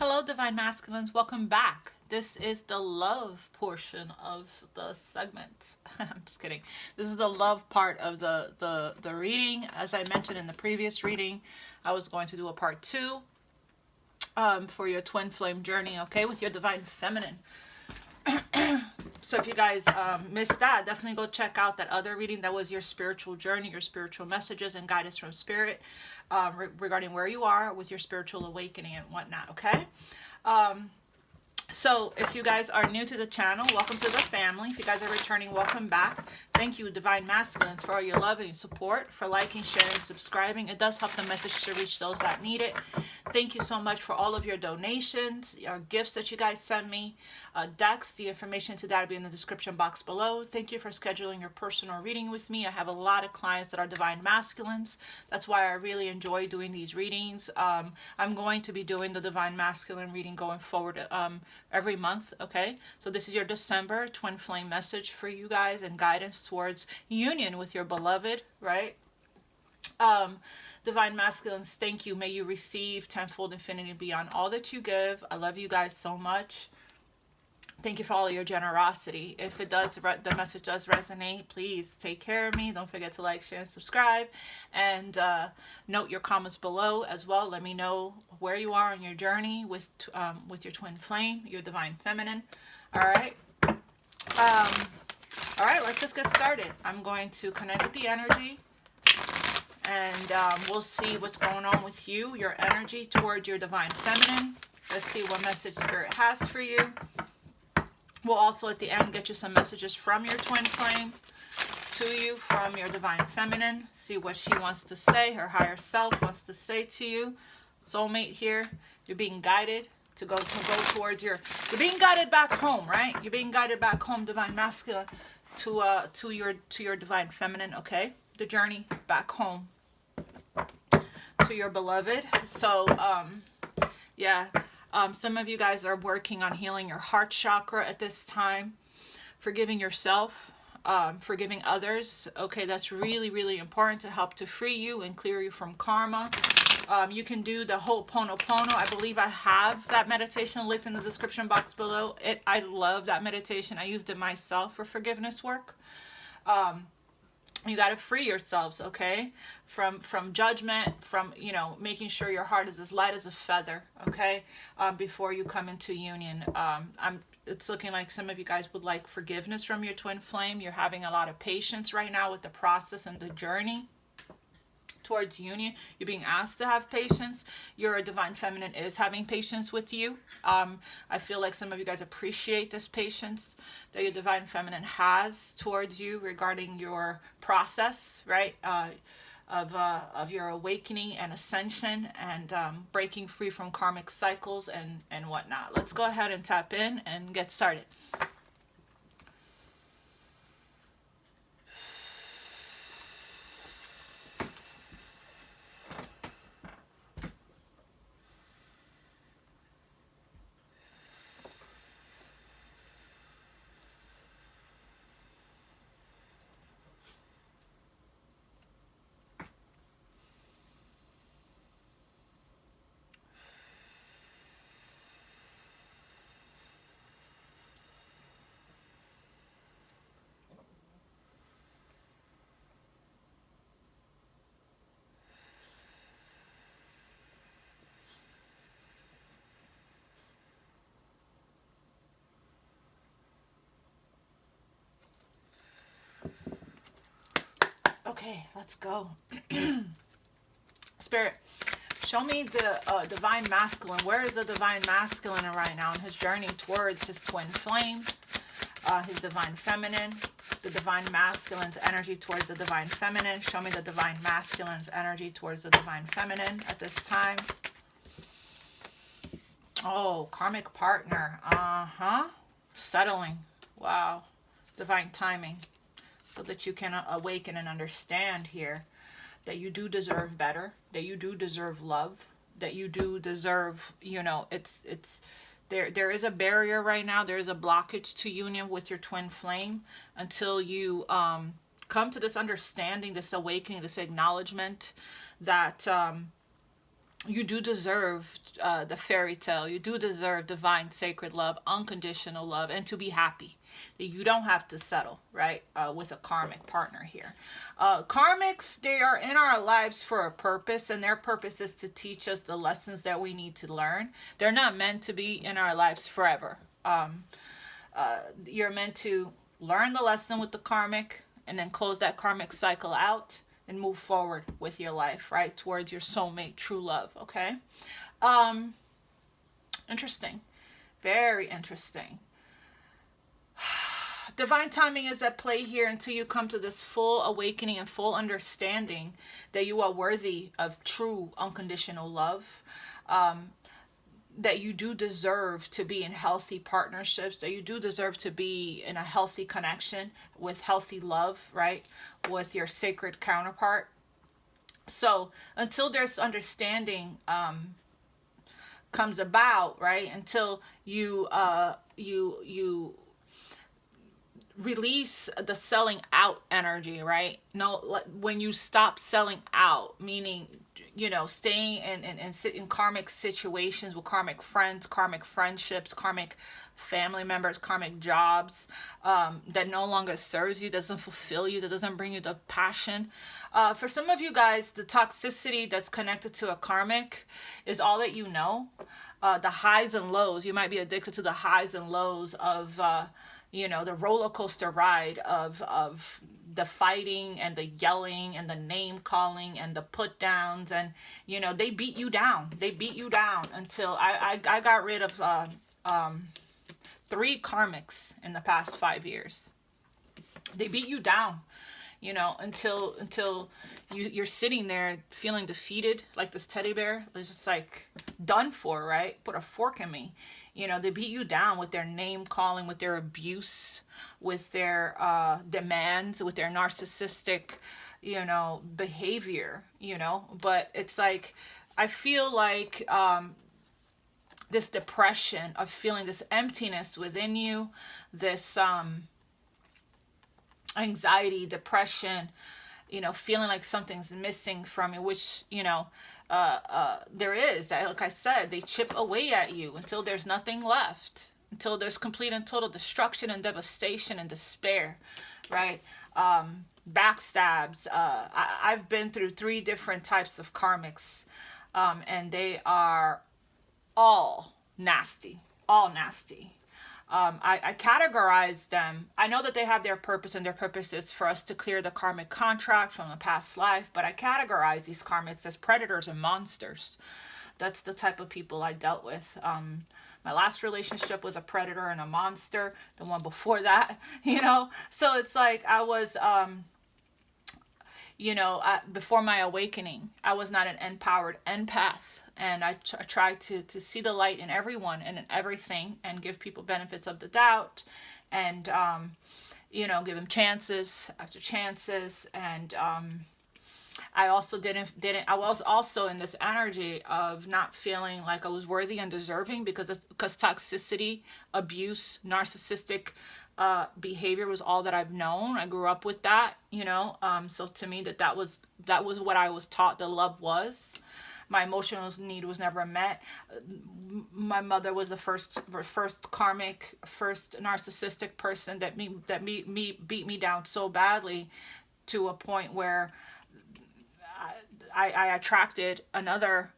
Hello, Divine Masculines. Welcome back. This is the love portion of the segment. I'm just kidding. This is the love part of the reading. As I mentioned in the previous reading, I was going to do a part 2 for your twin flame journey, okay, with your Divine Feminine. So if you guys missed that, definitely go check out that other reading. That was your spiritual journey, your spiritual messages and guidance from spirit regarding where you are with your spiritual awakening and whatnot, okay? So if you guys are new to the channel, welcome to the family. If you guys are returning, welcome back. Thank you, Divine Masculines, for all your love and support, for liking, sharing, subscribing. It does help the message to reach those that need it. Thank you so much for all of your donations, your gifts that you guys send me, decks. The information to that will be in the description box below. Thank you for scheduling your personal reading with me. I have a lot of clients that are Divine Masculines. That's why I really enjoy doing these readings. I'm going to be doing the Divine Masculine reading going forward every month, okay? So this is your December twin flame message for you guys and guidance towards union with your beloved, right? Divine Masculines, thank you. May you receive tenfold infinity beyond all that you give. I love you guys so much. Thank you for all of your generosity. If it does, the message does resonate, please take care of me. Don't forget to like, share, and subscribe. And note your comments below as well. Let me know where you are on your journey with your twin flame, your Divine Feminine. All right. All right, let's just get started. I'm going to connect with the energy. And we'll see what's going on with you, your energy toward your Divine Feminine. Let's see what message Spirit has for you. We'll also at the end get you some messages from your twin flame to you from your Divine Feminine. See what she wants to say, her higher self wants to say to you. Soulmate here, you're being guided to go towards you're being guided back home, right? You're being guided back home, Divine Masculine, to your Divine Feminine, okay? The journey back home to your beloved. So yeah. Some of you guys are working on healing your heart chakra at this time, forgiving yourself, forgiving others. Okay, that's really, really important to help to free you and clear you from karma. You can do the Ho'oponopono. I believe I have that meditation linked in the description box below. I love that meditation. I used it myself for forgiveness work. You got to free yourselves, okay, from judgment, from, you know, making sure your heart is as light as a feather, okay, before you come into union. It's looking like some of you guys would like forgiveness from your twin flame. You're having a lot of patience right now with the process and the journey towards union. You're being asked to have patience. Your Divine Feminine is having patience with you. I feel like some of you guys appreciate this patience that your Divine Feminine has towards you regarding your process, right? Of your awakening and ascension and breaking free from karmic cycles and whatnot. Let's go ahead and tap in and get started. Okay, let's go. Spirit, show me the Divine Masculine. Where is the Divine Masculine right now in his journey towards his twin flame, his Divine Feminine, the Divine Masculine's energy towards the Divine Feminine. Show me the Divine Masculine's energy towards the Divine Feminine at this time. Oh, karmic partner. Settling. Wow. Divine timing. So that you can awaken and understand here that you do deserve better, that you do deserve love, that you do deserve, you know, there is a barrier right now. There is a blockage to union with your twin flame until you come to this understanding, this awakening, this acknowledgement that you do deserve the fairy tale. You do deserve divine, sacred love, unconditional love, and to be happy. That you don't have to settle, right, with a karmic partner here. Karmics, they are in our lives for a purpose, and their purpose is to teach us the lessons that we need to learn. They're not meant to be in our lives forever. You're meant to learn the lesson with the karmic, and then close that karmic cycle out and move forward with your life, right, towards your soulmate, true love. Okay. Interesting. Very interesting. Divine timing is at play here until you come to this full awakening and full understanding that you are worthy of true unconditional love. That you do deserve to be in healthy partnerships, that you do deserve to be in a healthy connection with healthy love, right, with your sacred counterpart. So until there's understanding comes about, right, until you release the selling out energy, right? No, when you stop selling out, meaning, staying in karmic situations with karmic friends, karmic friendships, karmic family members, karmic jobs, that no longer serves you, doesn't fulfill you, that doesn't bring you the passion. For some of you guys, the toxicity that's connected to a karmic is all that you know. The highs and lows, you might be addicted to the highs and lows of the roller coaster ride of the fighting and the yelling and the name calling and the put downs, and they beat you down. They beat you down until I got rid of 3 karmics in the past 5 years. They beat you down, until you're sitting there feeling defeated, like this teddy bear. It's just like done for, right? Put a fork in me. They beat you down with their name calling, with their abuse, with their demands, with their narcissistic, behavior, But it's like, I feel like this depression of feeling this emptiness within you, this anxiety, depression, feeling like something's missing from you, which, there is, like I said, they chip away at you until there's nothing left, until there's complete and total destruction and devastation and despair, right? Backstabs. I've been through 3 different types of karmics, and they are all nasty, I categorize them. I know that they have their purpose, and their purpose is for us to clear the karmic contract from a past life, but I categorize these karmics as predators and monsters. That's the type of people I dealt with. My last relationship was a predator and a monster. The one before that, So it's like I was, before my awakening, I was not an empowered empath. And I try to see the light in everyone and in everything, and give people benefits of the doubt, and give them chances after chances. And I also I was also in this energy of not feeling like I was worthy and deserving, because toxicity, abuse, narcissistic behavior was all that I've known. I grew up with that, so to me that was what I was taught that love was. My emotional need was never met. My mother was the first karmic, first narcissistic person that beat me down so badly, to a point where I attracted another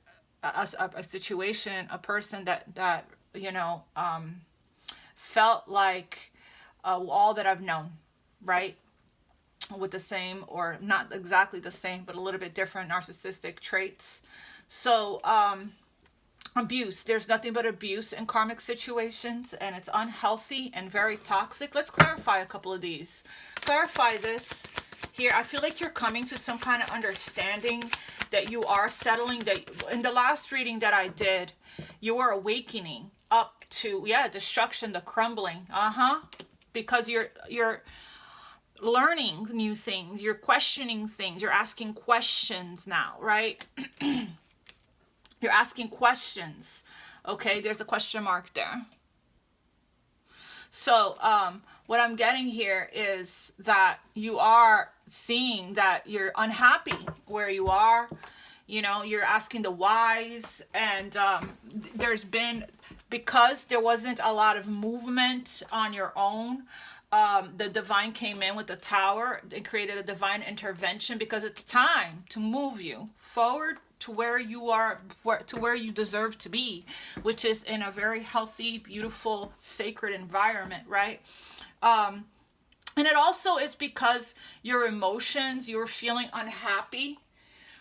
a situation, a person that felt like all that I've known, right? With the same, or not exactly the same, but a little bit different narcissistic traits. So, abuse. There's nothing but abuse in karmic situations, and it's unhealthy and very toxic. Let's clarify a couple of these. Clarify this here. I feel like you're coming to some kind of understanding that you are settling. That in the last reading that I did, you were awakening up to, destruction, the crumbling. Because you're learning new things. You're questioning things. You're asking questions now, right? You're asking questions. Okay, there's a question mark there. So what I'm getting here is that you are seeing that you're unhappy where you are. You know, you're asking the whys, and there's been, because there wasn't a lot of movement on your own, the divine came in with the tower and created a divine intervention, because it's time to move you forward to where you are, to where you deserve to be, which is in a very healthy, beautiful, sacred environment, right? And it also is because your emotions, you were feeling unhappy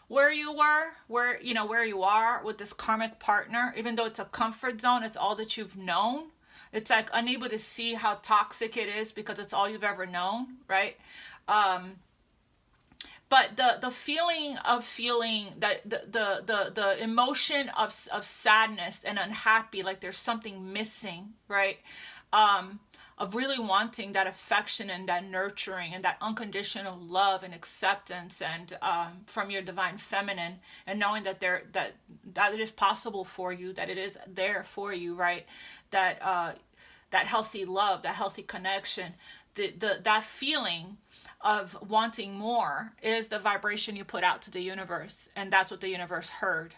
where you were, where you are with this karmic partner. Even though it's a comfort zone, it's all that you've known. It's like unable to see how toxic it is because it's all you've ever known, right? But the feeling that the emotion of sadness and unhappy, like there's something missing, right? Of really wanting that affection and that nurturing and that unconditional love and acceptance, and from your divine feminine, and knowing that that it is possible for you, that it is there for you, right? That that healthy love, that healthy connection, that feeling of wanting more is the vibration you put out to the universe, and that's what the universe heard,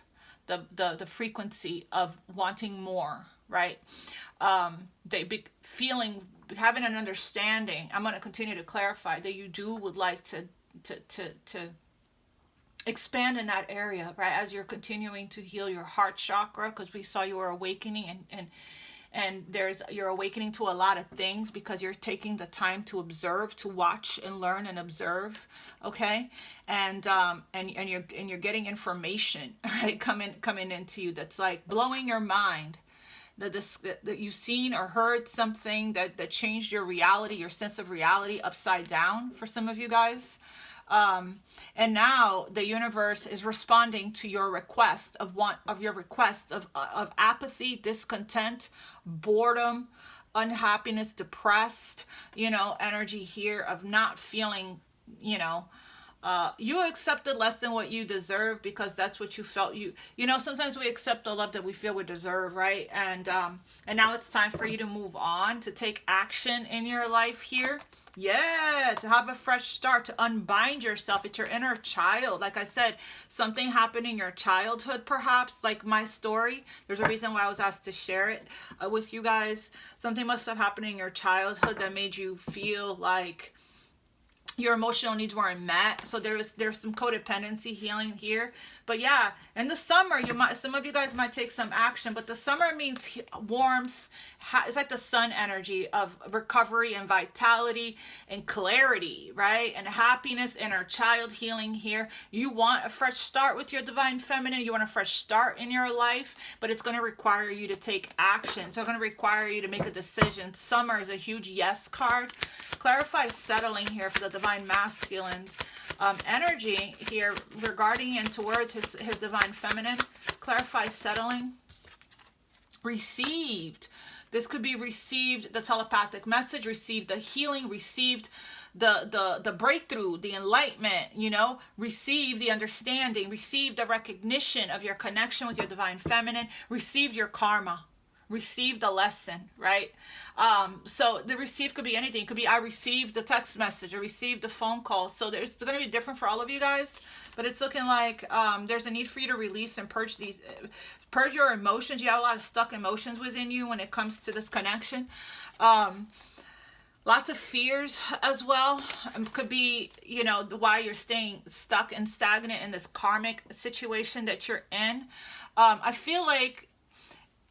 the frequency of wanting more, right? Having an understanding. I'm going to continue to clarify that you would like to expand in that area, right? As you're continuing to heal your heart chakra, because we saw you were awakening, and you're awakening to a lot of things because you're taking the time to observe, to watch and learn and observe, okay? And you're getting information, right, coming into you that's like blowing your mind. That you've seen or heard something that changed your reality, your sense of reality, upside down for some of you guys. And now the universe is responding to your request of apathy, discontent, boredom, unhappiness, depressed, energy here of not feeling, you accepted less than what you deserve because that's what you felt. Sometimes we accept the love that we feel we deserve, right? And now it's time for you to move on, to take action in your life here. Yeah, to have a fresh start, to unbind yourself. It's your inner child. Like I said, something happened in your childhood, perhaps, like my story. There's a reason why I was asked to share it with you guys. Something must have happened in your childhood that made you feel like your emotional needs weren't met. So there's some codependency healing here. But yeah, in the summer, some of you guys might take some action, but the summer means warmth. It's like the sun energy of recovery and vitality and clarity, right? And happiness, inner child healing here. You want a fresh start with your divine feminine. You want a fresh start in your life, but it's going to require you to take action. So it's going to require you to make a decision. Summer is a huge yes card. Clarify settling here for the divine masculines. Energy here regarding and towards his divine feminine. Clarify settling. Received. This could be received the telepathic message, received the healing, received the breakthrough, the enlightenment, received the understanding, received the recognition of your connection with your divine feminine, received your karma. Receive the lesson, right? So the receive could be anything. It could be I received the text message, or received the phone call. So it's going to be different for all of you guys, but it's looking like there's a need for you to release and purge your emotions. You have a lot of stuck emotions within you when it comes to this connection. Lots of fears as well. Could be, why you're staying stuck and stagnant in this karmic situation that you're in. I feel like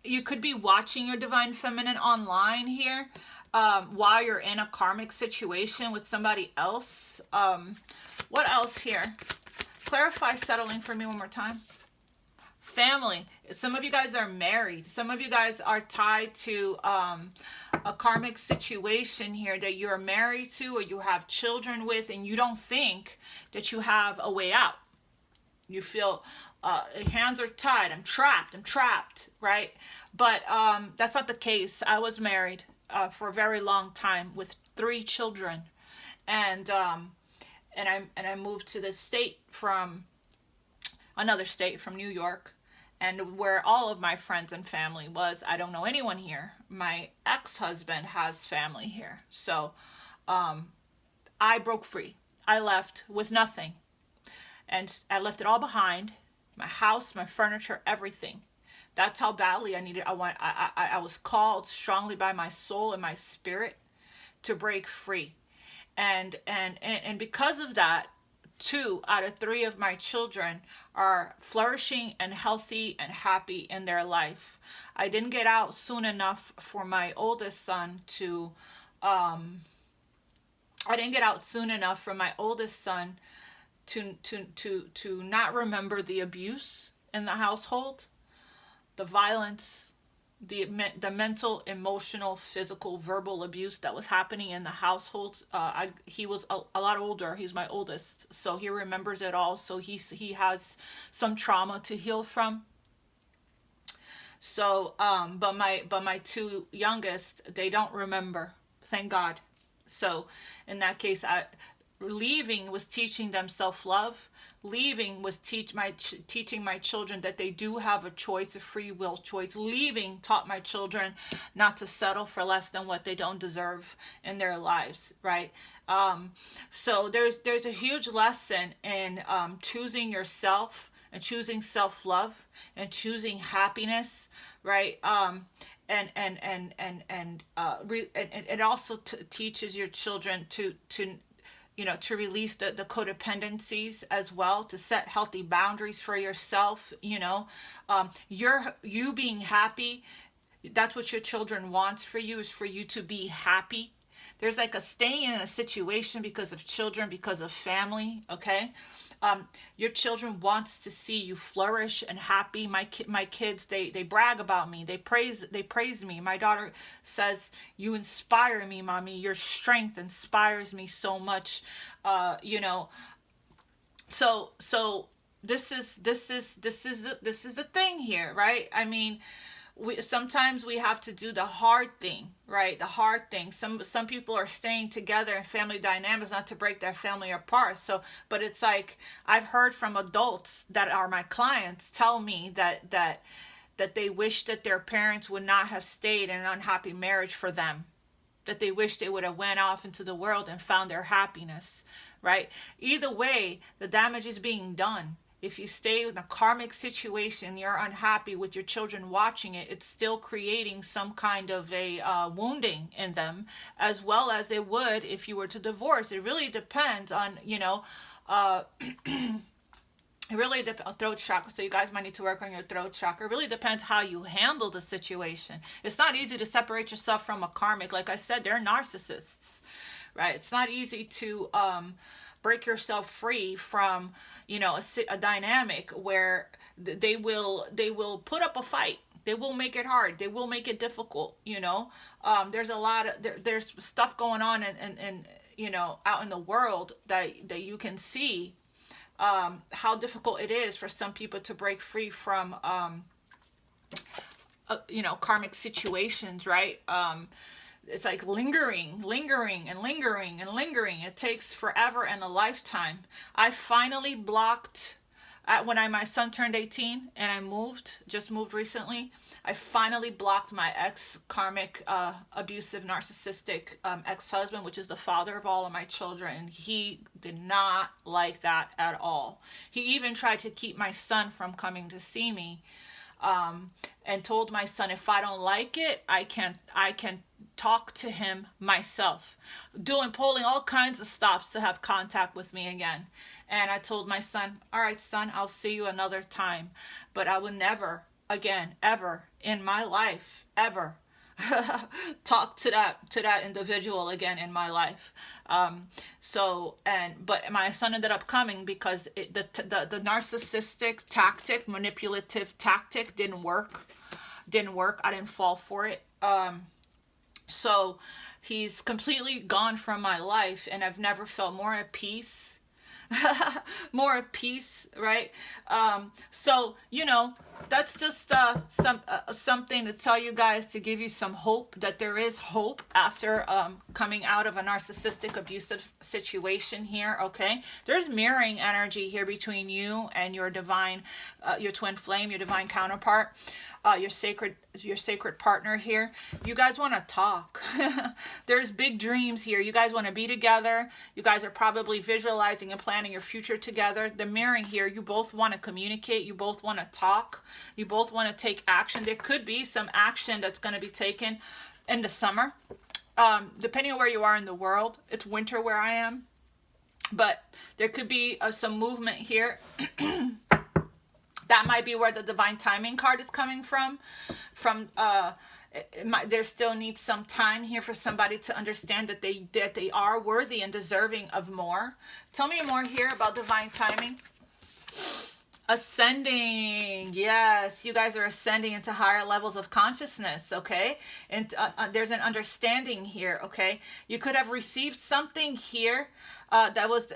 you could be watching your divine feminine online here while you're in a karmic situation with somebody else. What else here? Clarify settling for me one more time. Family. Some of you guys are married. Some of you guys are tied to a karmic situation here that you're married to or you have children with, and you don't think that you have a way out. You feel hands are tied. I'm trapped, right? But that's not the case. I was married for a very long time with 3 children, and I moved to this state from another state, from New York, and where all of my friends and family was. I don't know anyone here. My ex-husband has family here, so I broke free. I left with nothing. And I left it all behind, my house, my furniture, everything. That's how badly I needed. I was called strongly by my soul and my spirit to break free. And because of that, 2 out of 3 of my children are flourishing and healthy and happy in their life. I didn't get out soon enough for my oldest son to I didn't get out soon enough for my oldest son to not remember the abuse in the household, the violence, the mental, emotional, physical, verbal abuse that was happening in the household. He was a lot older. He's my oldest, so he remembers it all. So he has some trauma to heal from. So, but my 2 youngest, they don't remember. Thank God. So, in that case, leaving was teaching them self-love. Leaving was teaching my children that they do have a choice, a free will choice. Leaving taught my children not to settle for less than what they don't deserve in their lives, right? So there's a huge lesson in choosing yourself and choosing self-love and choosing happiness, right? And it also teaches your children to release the codependencies as well, to set healthy boundaries for yourself. You being happy, that's what your children wants for you, is for you to be happy. There's like a staying in a situation because of children, because of family, okay? Your children wants to see you flourish and happy. My kids, they brag about me. They praise me. My daughter says, "You inspire me, mommy. Your strength inspires me so much." So this is the thing here, right? I mean, sometimes we have to do the hard thing, right? The hard thing. Some people are staying together in family dynamics not to break their family apart. So, but it's like, I've heard from adults that are my clients tell me that they wish that their parents would not have stayed in an unhappy marriage for them, that they wish they would have went off into the world and found their happiness, right? Either way, the damage is being done. If you stay in a karmic situation, you're unhappy with your children watching it, it's still creating some kind of a wounding in them, as well as it would if you were to divorce. It really depends on, it really depends. Throat chakra. So you guys might need to work on your throat chakra. It really depends how you handle the situation. It's not easy to separate yourself from a karmic. Like I said, they're narcissists, right? It's not easy to break yourself free from, a dynamic where they will put up a fight. They will make it hard. They will make it difficult. There's a lot of there's stuff going on and out in the world that you can see how difficult it is for some people to break free from karmic situations, right? It's like lingering. It takes forever and a lifetime. I finally blocked, when my son turned 18 and I just moved recently, I finally blocked my ex-karmic, abusive, narcissistic ex-husband, which is the father of all of my children. And he did not like that at all. He even tried to keep my son from coming to see me, and told my son, if I don't like it, I can talk to him myself, pulling all kinds of stops to have contact with me again. And I told my son, all right, son, I'll see you another time, but I will never again, ever in my life, ever talk to that individual again in my life. But my son ended up coming because the narcissistic tactic, manipulative tactic didn't work. I didn't fall for it. So he's completely gone from my life, and I've never felt more at peace. More at peace, right? So, that's just something to tell you guys, to give you some hope that there is hope after coming out of a narcissistic abusive situation here. Okay, there's mirroring energy here between you and your divine, your twin flame, your divine counterpart, your sacred partner here. You guys want to talk. There's big dreams here. You guys want to be together. You guys are probably visualizing and planning your future together. The mirroring here, you both want to communicate. You both want to talk. You both want to take action. There could be some action that's going to be taken in the summer, depending on where you are in the world. It's winter where I am, but there could be some movement here. That might be where the divine timing card is coming from. There still needs some time here for somebody to understand that they are worthy and deserving of more. Tell me more here about divine timing. Ascending. Yes, you guys are ascending into higher levels of consciousness, okay? And there's an understanding here, okay? You could have received something here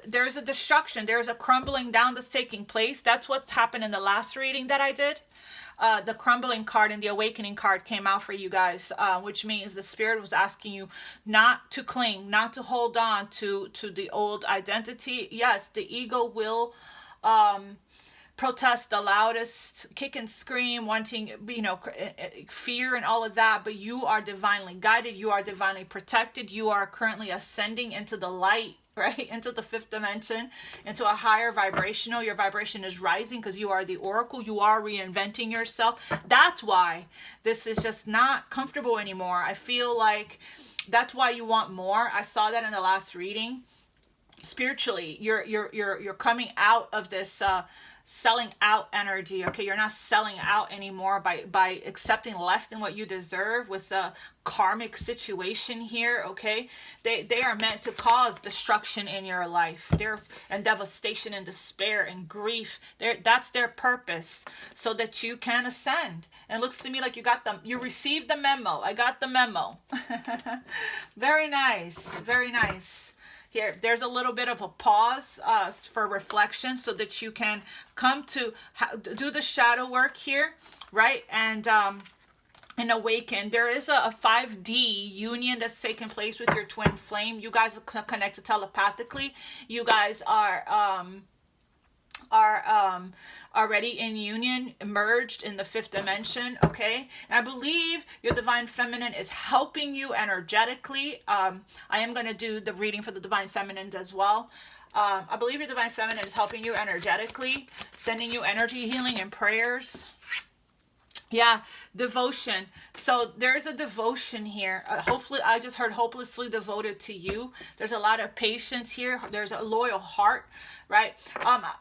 there's a destruction, there's a crumbling down that's taking place. That's what happened in the last reading that I did. The crumbling card and the awakening card came out for you guys, which means the spirit was asking you not to cling, not to hold on to the old identity. Yes, the ego will protest the loudest, kick and scream, wanting, fear and all of that, but you are divinely guided, you are divinely protected, you are currently ascending into the light, right? Into the fifth dimension, into a higher vibrational. Your vibration is rising because you are the oracle. You are reinventing yourself. That's why this is just not comfortable anymore. I feel like that's why you want more. I saw that in the last reading. Spiritually, you're coming out of this selling out energy. Okay, you're not selling out anymore by accepting less than what you deserve with the karmic situation here. Okay, they are meant to cause destruction in your life, and devastation and despair and grief. That's their purpose, so that you can ascend. And it looks to me like you received the memo. I got the memo. Very nice, very nice. Here, there's a little bit of a pause for reflection, so that you can come to do the shadow work here, right? And awaken. There is a 5D union that's taking place with your twin flame. You guys are connected telepathically. You guys are already in union, merged in the fifth dimension. Okay, and I believe your divine feminine is helping you energetically. I am going to do the reading for the divine feminines as well. I believe your divine feminine is helping you energetically, sending you energy healing and prayers. Yeah, devotion. So there's a devotion here. Hopefully, I just heard hopelessly devoted to you. There's a lot of patience here. There's a loyal heart, right?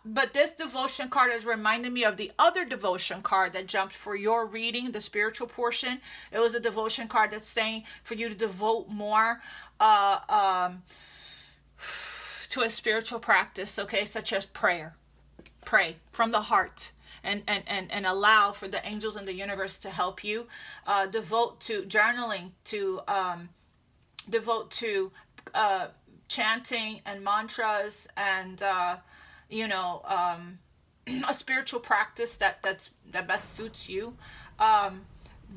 But this devotion card has reminded me of the other devotion card that jumped for your reading, the spiritual portion. It was a devotion card that's saying for you to devote more to a spiritual practice, okay, such as prayer. Pray from the heart. And allow for the angels in the universe to help you. Devote to journaling, devote to chanting and mantras, and a spiritual practice that best suits you.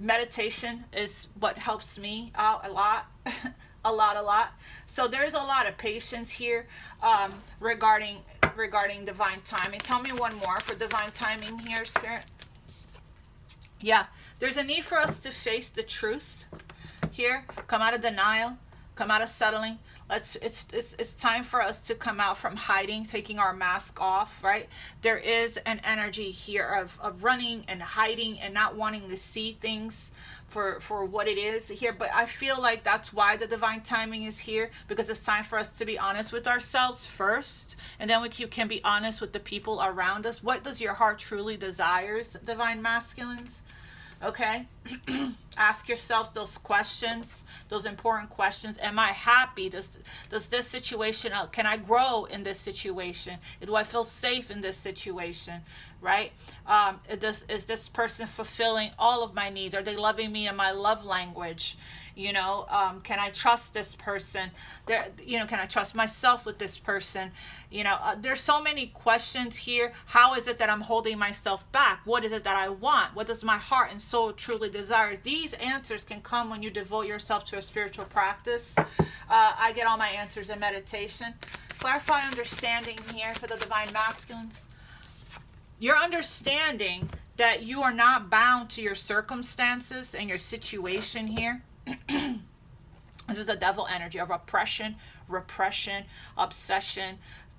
Meditation is what helps me out a lot. a lot. So there's a lot of patience here regarding divine timing. Tell me one more for divine timing here, Spirit. Yeah, there's a need for us to face the truth here. Come out of denial. Come out of settling. It's time for us to come out from hiding, taking our mask off, right? There is an energy here of running and hiding and not wanting to see things for what it is here. But I feel like that's why the divine timing is here, because it's time for us to be honest with ourselves first, and then you can be honest with the people around us. What does your heart truly desires, divine masculines? Okay. Ask yourselves those questions, those important questions. Am I happy? Does this situation, can I grow in this situation? Do I feel safe in this situation? Right? Is this person fulfilling all of my needs? Are they loving me in my love language? You know, can I trust this person? Can I trust myself with this person? You know, there's so many questions here. How is it that I'm holding myself back? What is it that I want? What does my heart and soul truly desire? These answers can come when you devote yourself to a spiritual practice. I get all my answers in meditation. Clarify understanding here for the divine masculines. You're understanding that you are not bound to your circumstances and your situation here. This is a devil energy of oppression, repression, obsession,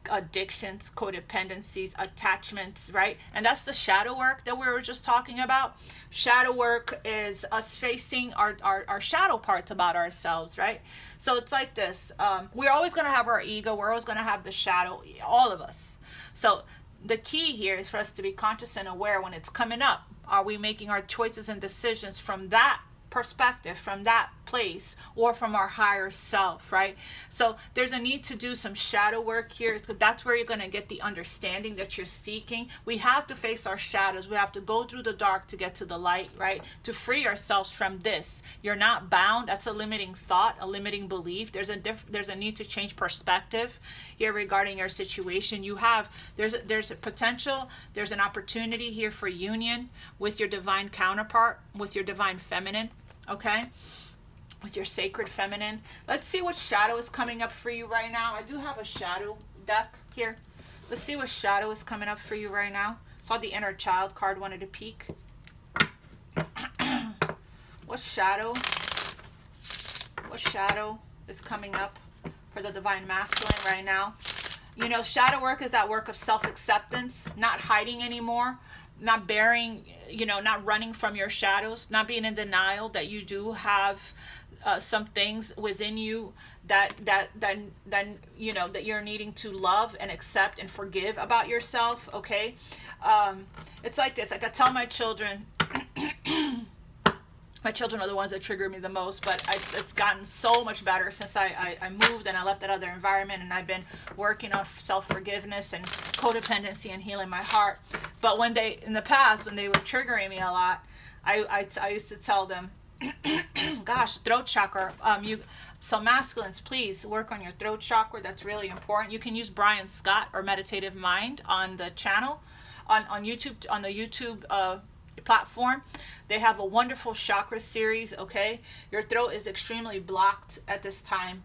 addictions, codependencies, attachments, right? And that's the shadow work that we were just talking about. Shadow work is us facing our shadow parts about ourselves, right? So it's like this. We're always going to have our ego. We're always going to have the shadow, all of us. So the key here is for us to be conscious and aware when it's coming up. Are we making our choices and decisions from that perspective, from that place, or from our higher self, right? So there's a need to do some shadow work here. That's where you're going to get the understanding that you're seeking. We have to face our shadows. We have to go through the dark to get to the light, right? To free ourselves from this. You're not bound. That's a limiting thought, a limiting belief. There's a need to change perspective here regarding your situation. There's a potential, there's an opportunity here for union with your divine counterpart, with your divine feminine, okay? With your sacred feminine. Let's see what shadow is coming up for you right now. I do have a shadow deck here. Let's see what shadow is coming up for you right now. Saw the inner child card, wanted to peek. What shadow is coming up for the divine masculine right now? You know, shadow work is that work of self-acceptance, not hiding anymore, not bearing, not running from your shadows, not being in denial that you do have some things within you that you're needing to love and accept and forgive about yourself. Okay, it's like this. Like I tell my children. My children are the ones that trigger me the most, but it's gotten so much better since I moved and I left that other environment, and I've been working on self-forgiveness and codependency and healing my heart. But in the past, when they were triggering me a lot, I used to tell them, gosh, throat chakra, so masculines, please work on your throat chakra. That's really important. You can use Brian Scott or Meditative Mind on the channel, on YouTube, on the YouTube platform. They have a wonderful chakra series. Okay, your throat is extremely blocked at this time,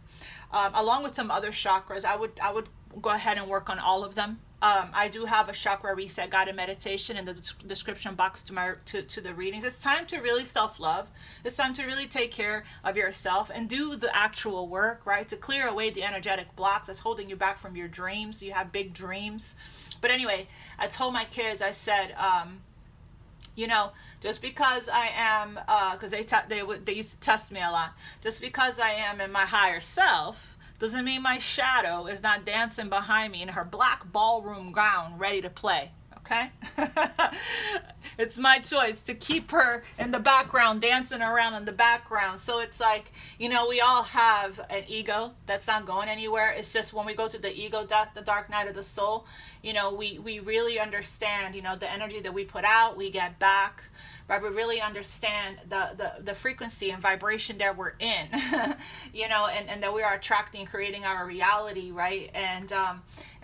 along with some other chakras. I would go ahead and work on all of them. I do have a chakra reset guided meditation in the description box to the readings. It's time to really self-love. It's time to really take care of yourself and do the actual work, right? To clear away the energetic blocks that's holding you back from your dreams. You have big dreams. But anyway, I told my kids, I said, just because I am, because they used to test me a lot, just because I am in my higher self doesn't mean my shadow is not dancing behind me in her black ballroom gown ready to play. Okay? It's my choice to keep her in the background, dancing around in the background. So it's like, we all have an ego that's not going anywhere. It's just when we go to the ego death, the dark night of the soul, we really understand, the energy that we put out, we get back. Right? We really understand the frequency and vibration that we're in, and that we are attracting and creating our reality, right? And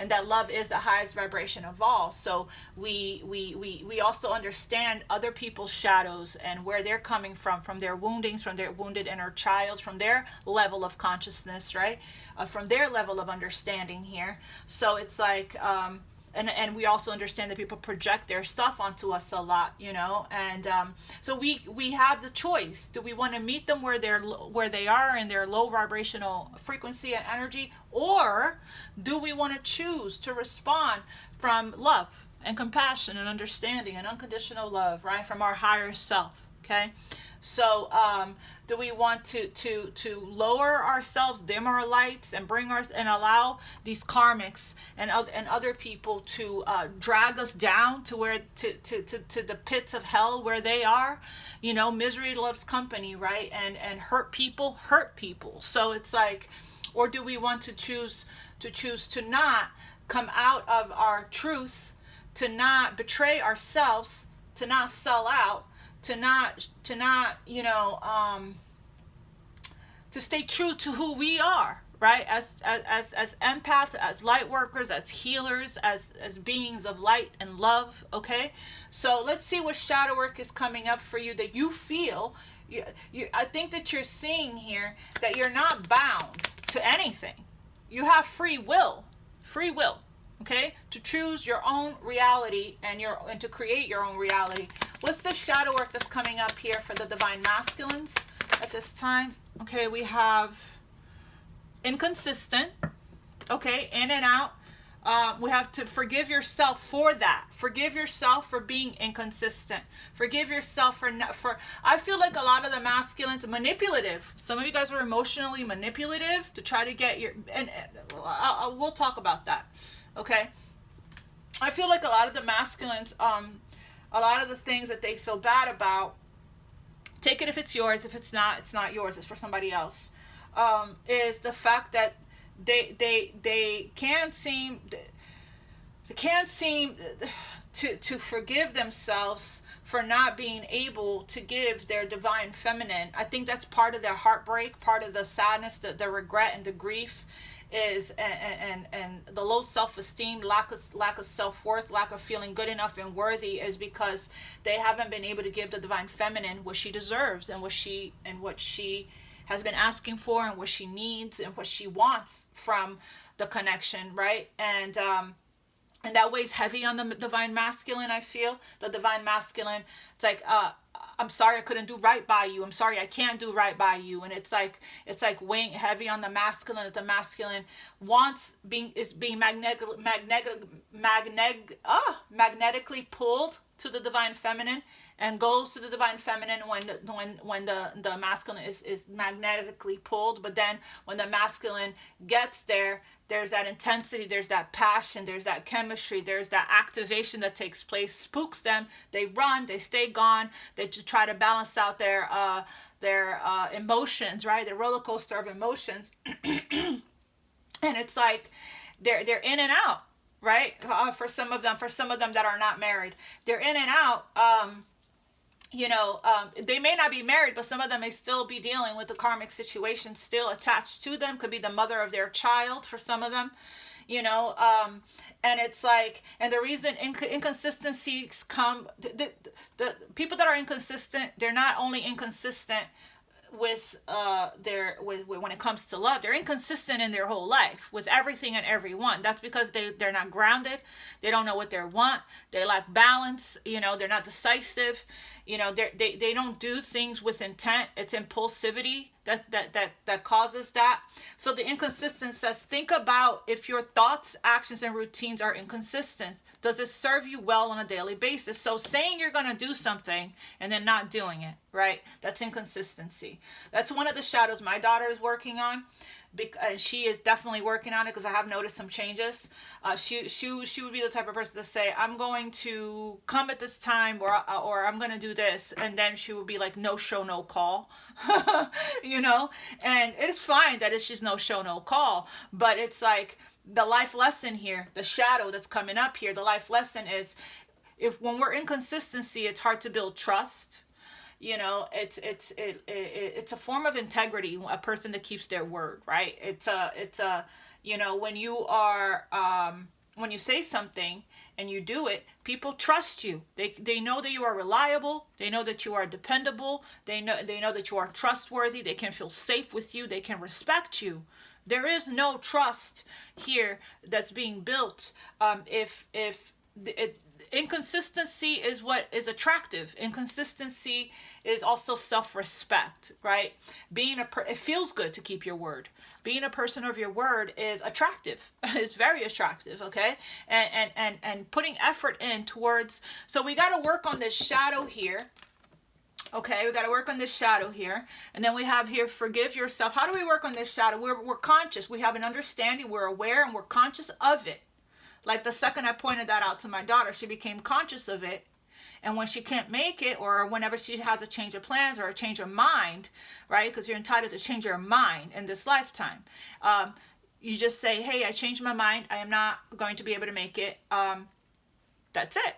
that love is the highest vibration of all. So we also understand other people's shadows and where they're coming from their woundings, from their wounded inner child, from their level of consciousness, right? From their level of understanding here. So it's like, and we also understand that people project their stuff onto us a lot, and so we have the choice. Do we want to meet them where they are in their low vibrational frequency and energy, or do we want to choose to respond from love and compassion and understanding and unconditional love, right, from our higher self? Okay, So do we want to lower ourselves, dim our lights, and and allow these karmics and other people to drag us down to where to the pits of hell where they are? You know, misery loves company, right? And hurt people hurt people. So it's like, or do we want to choose to not come out of our truth, to not betray ourselves, to not sell out, to not you know, to stay true to who we are, right? As empaths, as light workers, as healers, as beings of light and love. Okay, so let's see what shadow work is coming up for you that you feel. I think that you're seeing here that you're not bound to anything. You have free will, okay, to choose your own reality and to create your own reality. What's the shadow work that's coming up here for the divine masculines at this time? Okay, we have inconsistent, okay, in and out. We have to forgive yourself for that. Forgive yourself for being inconsistent. Forgive yourself for I feel like a lot of the masculines manipulative. Some of you guys are emotionally manipulative to try to get your, and we'll talk about that. Okay, I feel like a lot of the masculines, a lot of the things that they feel bad about, take it if it's yours. If it's not, it's not yours. It's for somebody else. Is the fact that they can't seem to forgive themselves for not being able to give their divine feminine. I think that's part of their heartbreak, part of the sadness, the regret and the grief is, and the low self-esteem, lack of self-worth, lack of feeling good enough and worthy, is because they haven't been able to give the divine feminine what she deserves and what she has been asking for and what she needs and what she wants from the connection, right? And that weighs heavy on the divine masculine. I feel the divine masculine, it's like, I'm sorry I couldn't do right by you. I'm sorry I can't do right by you. And it's like weighing heavy on the masculine, that the masculine wants being magnetically pulled to the divine feminine, and goes to the divine feminine when the masculine is magnetically pulled. But then when the masculine gets there, there's that intensity, there's that passion, there's that chemistry, there's that activation that takes place, spooks them, they run, they stay gone, they try to balance out their emotions, right? The roller coaster of emotions. And it's like they're in and out, right? For some of them that are not married, they're in and out. They may not be married, but some of them may still be dealing with the karmic situation still attached to them. Could be the mother of their child for some of them, and it's like, and the reason inconsistencies come, the people that are inconsistent, they're not only inconsistent with when it comes to love, they're inconsistent in their whole life with everything and everyone. That's because they're not grounded, they don't know what they want, they lack balance, they're not decisive, they don't do things with intent. It's impulsivity that causes that. So the inconsistent says, think about if your thoughts, actions, and routines are inconsistent. Does it serve you well on a daily basis? So saying you're going to do something and then not doing it, right? That's inconsistency. That's one of the shadows my daughter is working on. And she is definitely working on it, because I have noticed some changes. She would be the type of person to say, I'm going to come at this time, or I'm going to do this, and then she would be like, no show, no call. And it's fine that it's just no show, no call, but it's like the life lesson here, the shadow that's coming up here, the life lesson is, when we're inconsistency, it's hard to build trust. It's a form of integrity, a person that keeps their word, right? It's a when you are when you say something and you do it, people trust you. They know that you are reliable, they know that you are dependable, they know that you are trustworthy, they can feel safe with you, they can respect you. There is no trust here that's being built if inconsistency is what is attractive. Inconsistency is also self-respect, right? It feels good to keep your word. Being a person of your word is attractive. It's very attractive, okay? And putting effort in towards, so we got to work on this shadow here Okay, we got to work on this shadow here. And then we have here, forgive yourself. How do we work on this shadow? We're conscious. We have an understanding. We're aware and we're conscious of it. Like the second I pointed that out to my daughter, she became conscious of it. And when she can't make it, or whenever she has a change of plans or a change of mind, right? Because you're entitled to change your mind in this lifetime. You just say, hey, I changed my mind. I am not going to be able to make it. That's it.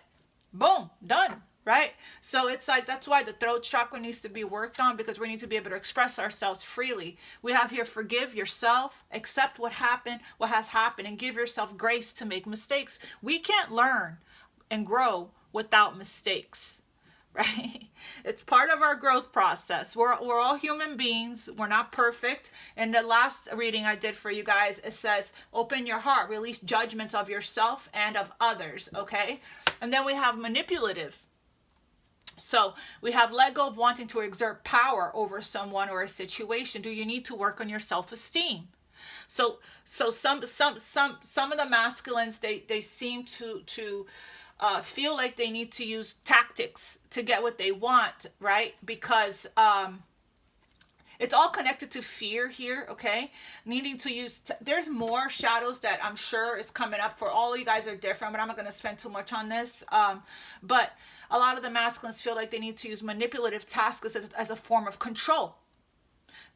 Boom, done. Right? So it's like, that's why the throat chakra needs to be worked on, because we need to be able to express ourselves freely. We have here, forgive yourself, accept what happened, what has happened, and give yourself grace to make mistakes. We can't learn and grow without mistakes, right? It's part of our growth process. We're all human beings. We're not perfect. And the last reading I did for you guys, it says, open your heart, release judgments of yourself and of others, okay? And then we have manipulative. So we have let go of wanting to exert power over someone or a situation. Do you need to work on your self-esteem? So some of the masculines, they seem to feel like they need to use tactics to get what they want, right? Because it's all connected to fear here, okay? Needing to use, there's more shadows that I'm sure is coming up for all. You guys are different, but I'm not going to spend too much on this. But a lot of the masculines feel like they need to use manipulative tasks as a form of control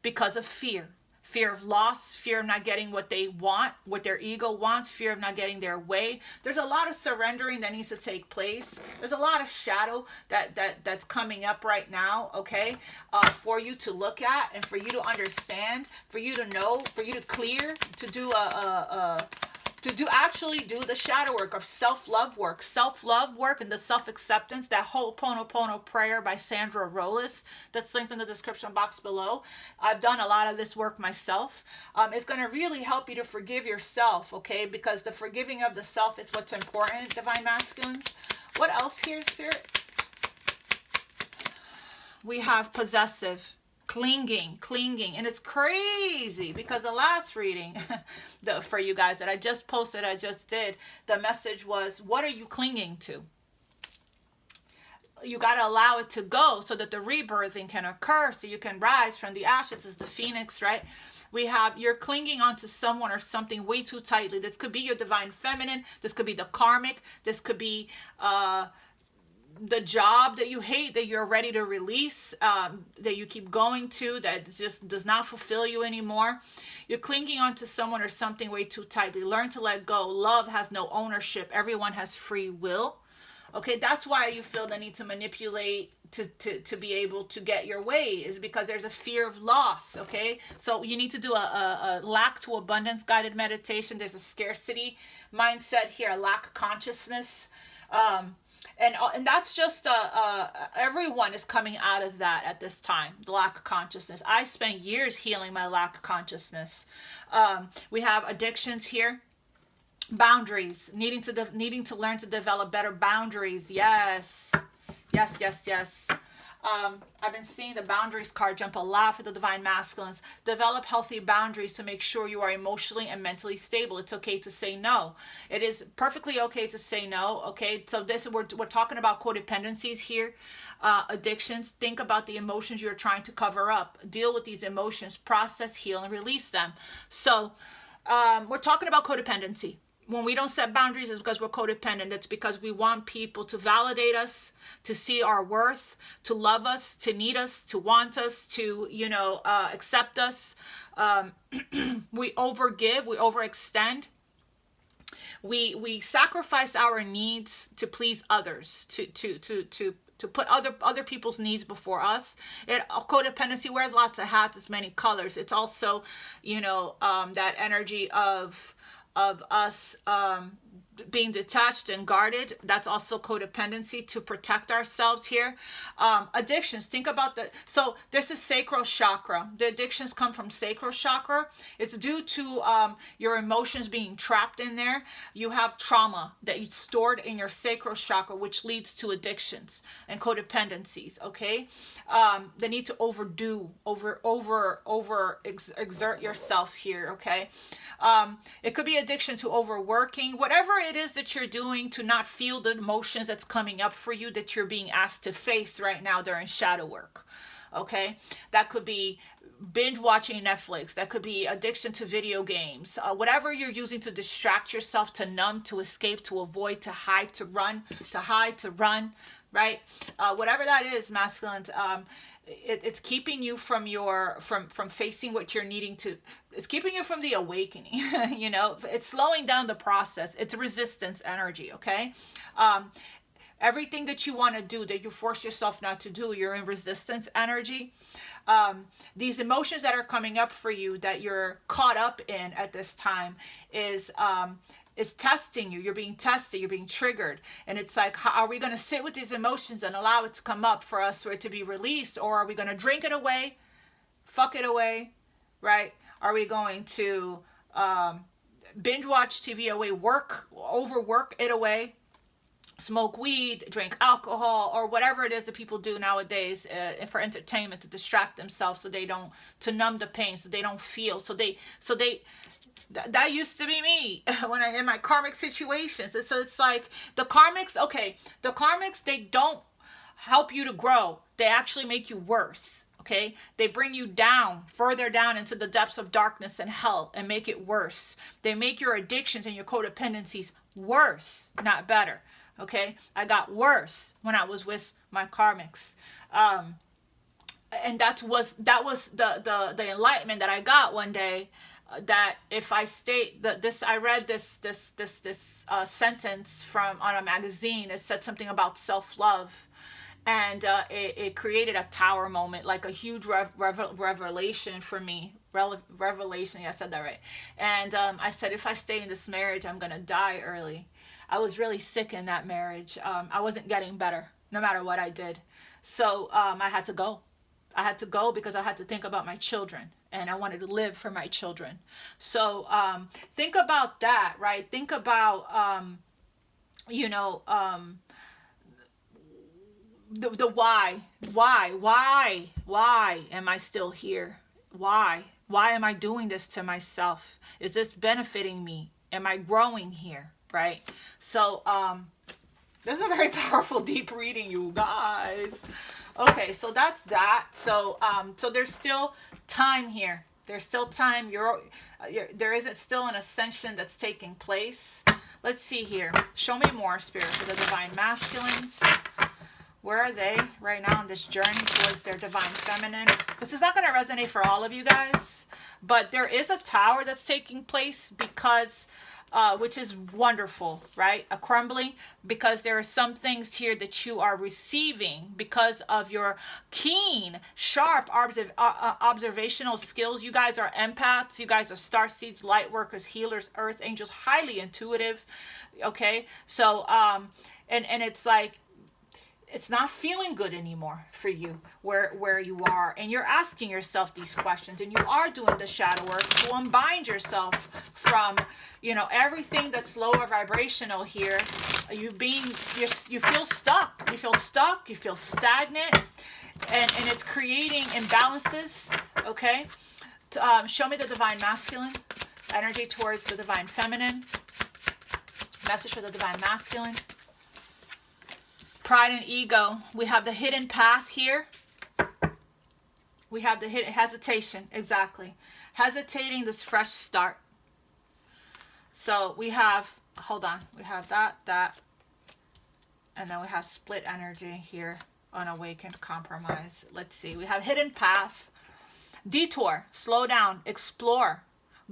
because of fear. Fear of loss, fear of not getting what they want, what their ego wants, fear of not getting their way. There's a lot of surrendering that needs to take place. There's a lot of shadow that's coming up right now, okay, for you to look at and for you to understand, for you to know, for you to clear, to do actually do the shadow work of self-love work and the self-acceptance, that Ho'oponopono prayer by Sandra Rollis that's linked in the description box below. I've done a lot of this work myself. It's going to really help you to forgive yourself, okay, because the forgiving of the self is what's important, Divine Masculines. What else here, Spirit? We have possessive. Clinging, and it's crazy because the last reading for you guys that I just posted, I just did, the message was, what are you clinging to? You got to allow it to go so that the rebirthing can occur, so you can rise from the ashes as the phoenix, right? We have, you're clinging onto someone or something way too tightly. This could be your divine feminine, this could be the karmic, this could be the job that you hate, that you're ready to release, that you keep going to, that just does not fulfill you anymore. You're clinging onto someone or something way too tightly. Learn to let go. Love has no ownership. Everyone has free will. Okay, that's why you feel the need to manipulate to be able to get your way, is because there's a fear of loss, okay? So you need to do a lack to abundance guided meditation. There's a scarcity mindset here, a lack consciousness. And that's just, everyone is coming out of that at this time, the lack of consciousness. I spent years healing my lack of consciousness. We have addictions here. Boundaries, needing to learn to develop better boundaries. Yes. I've been seeing the boundaries card jump a lot for the Divine Masculines. Develop healthy boundaries to make sure you are emotionally and mentally stable. It's okay to say no. It is perfectly okay to say no. Okay, so we're talking about codependencies here, addictions. Think about the emotions you're trying to cover up. Deal with these emotions, process, heal, and release them. So we're talking about codependency. When we don't set boundaries, it's because we're codependent. It's because we want people to validate us, to see our worth, to love us, to need us, to want us, to, accept us. We overgive, we overextend. We sacrifice our needs to please others, to put other people's needs before us. Codependency wears lots of hats, it's many colors. It's also, that energy of us being detached and guarded. That's also codependency, to protect ourselves here. Addictions, think about so this is sacral chakra. The addictions come from sacral chakra. It's due to your emotions being trapped in there. You have trauma that you stored in your sacral chakra, which leads to addictions and codependencies, okay? The need to exert yourself here, okay? It could be addiction to overworking, whatever it is that you're doing to not feel the emotions that's coming up for you that you're being asked to face right now during shadow work. Okay, that could be binge watching Netflix, that could be addiction to video games, whatever you're using to distract yourself, to numb, to escape, to avoid, to hide, to run, right? Whatever that is, masculines, it's keeping you from facing what you're needing to. It's keeping you from the awakening. You know, it's slowing down the process. It's resistance energy. Okay. Everything that you want to do that you force yourself not to do, you're in resistance energy. These emotions that are coming up for you that you're caught up in at this time is testing you. You're being tested. You're being triggered. And it's like, how, are we going to sit with these emotions and allow it to come up for it to be released? Or are we going to drink it away, fuck it away, right? Are we going to binge watch TV away, overwork it away, smoke weed, drink alcohol, or whatever it is that people do nowadays for entertainment, to distract themselves, to numb the pain, so they don't feel, that used to be me when I in my karmic situations. And so it's like the karmics, they don't help you to grow. They actually make you worse. Okay, they bring you down, further down into the depths of darkness and hell, and make it worse. They make your addictions and your codependencies worse, not better. Okay, I got worse when I was with my karmics, and that was the enlightenment that I got one day. That if I state that I read this sentence on a magazine. It said something about self-love, and it created a tower moment, like a huge revelation for me. Revelation, yeah, I said that right. And I said, if I stay in this marriage, I'm gonna die early. I was really sick in that marriage. I wasn't getting better, no matter what I did. So I had to go. I had to go because I had to think about my children, and I wanted to live for my children. So think about that, right? Think about, the why. Why am I still here? Why am I doing this to myself? Is this benefiting me? Am I growing here? Right? So this is a very powerful deep reading, you guys. Okay, so that's that. So there's still time here. There's still time. There isn't still an ascension that's taking place. Let's see here. Show me more, Spirit, for the divine masculines. Where are they right now on this journey towards their divine feminine? This is not going to resonate for all of you guys, but there is a tower that's taking place because which is wonderful, right? A crumbling, because there are some things here that you are receiving because of your keen, sharp observational skills. You guys are empaths. You guys are starseeds, light workers, healers, earth angels, highly intuitive. Okay, so and it's like, it's not feeling good anymore for you where you are, and you're asking yourself these questions, and you are doing the shadow work to unbind yourself from everything that's lower vibrational here. You feel stuck, you feel stagnant, and it's creating imbalances. Okay, show me the divine masculine energy towards the divine feminine. Message for the divine masculine. Pride and ego. We have the hidden path here. We have the hidden hesitation. Exactly. Hesitating this fresh start. So we have, hold on. We have that. And then we have split energy here. Unawakened, compromise. Let's see. We have hidden path. Detour. Slow down. Explore.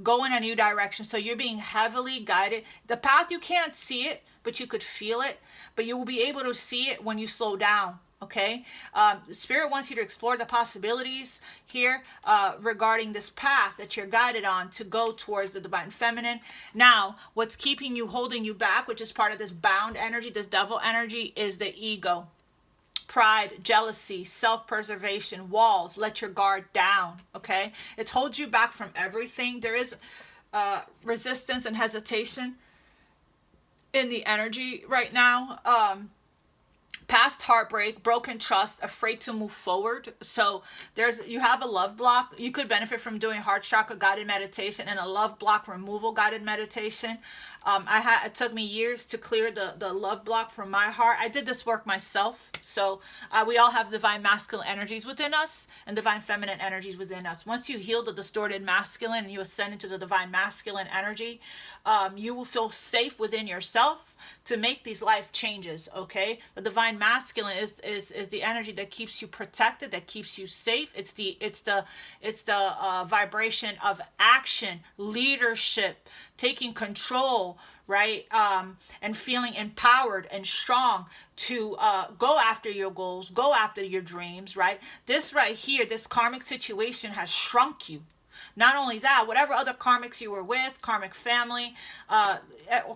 Go in a new direction. So you're being heavily guided. The path, you can't see it, but you could feel it. But you will be able to see it when you slow down. Okay? Spirit wants you to explore the possibilities here regarding this path that you're guided on to go towards the divine feminine. Now, what's keeping you, holding you back, which is part of this bound energy, this devil energy, is the ego. Pride, jealousy, self-preservation, walls. Let your guard down. Okay? It holds you back from everything. There is resistance and hesitation in the energy right now. past heartbreak, broken trust, afraid to move forward. So you have a love block. You could benefit from doing heart chakra guided meditation and a love block removal guided meditation. It took me years to clear the love block from my heart. I did this work myself. So we all have divine masculine energies within us and divine feminine energies within us. Once you heal the distorted masculine and you ascend into the divine masculine energy, you will feel safe within yourself to make these life changes. Okay, the divine masculine is the energy that keeps you protected, that keeps you safe. It's the vibration of action, leadership, taking control, right? And feeling empowered and strong to go after your goals, go after your dreams, right? This right here, this karmic situation has shrunk you. Not only that, whatever other karmics you were with, karmic family,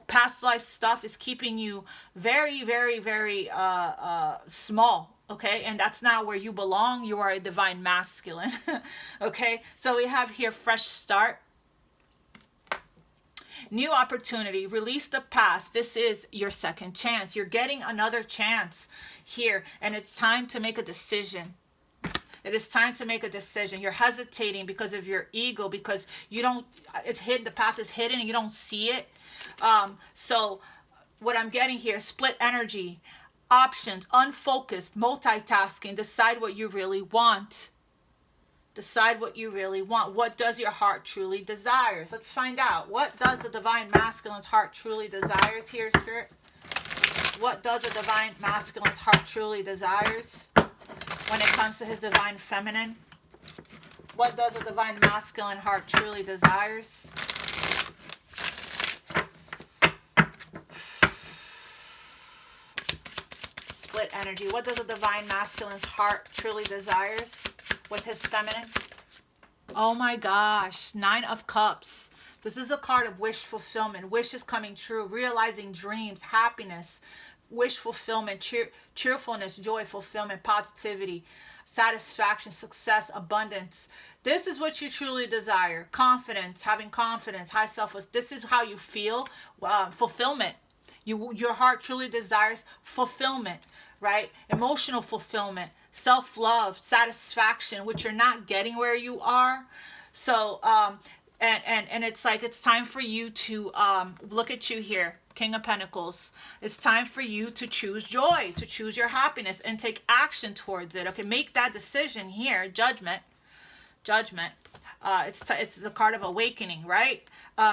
past life stuff is keeping you very, very, very small. Okay, and that's not where you belong. You are a divine masculine. Okay, so we have here fresh start, new opportunity, release the past. This is your second chance. You're getting another chance here, and it's time to make a decision. It is time to make a decision. You're hesitating because of your ego, because you don't, it's hidden, the path is hidden and you don't see it. So what I'm getting here, split energy, options, unfocused, multitasking. Decide what you really want. Decide what you really want. What does your heart truly desires? Let's find out. What does the divine masculine's heart truly desires here, Spirit? What does the divine masculine's heart truly desires when it comes to his divine feminine? What does the divine masculine heart truly desires? Split energy. What does the divine masculine's heart truly desires with his feminine? Oh my gosh, 9 of Cups. This is a card of wish fulfillment. Wishes coming true, realizing dreams, happiness, wish fulfillment, cheerfulness, joy, fulfillment, positivity, satisfaction, success, abundance. This is what you truly desire. Confidence, having confidence, high self-esteem. This is how you feel. Fulfillment. Your heart truly desires fulfillment, right? Emotional fulfillment, self-love, satisfaction, which you're not getting where you are. So, and it's like, it's time for you to look at you here, King of Pentacles. It's time for you to choose joy, to choose your happiness and take action towards it. Okay, make that decision here. Judgment. It's the card of awakening, right?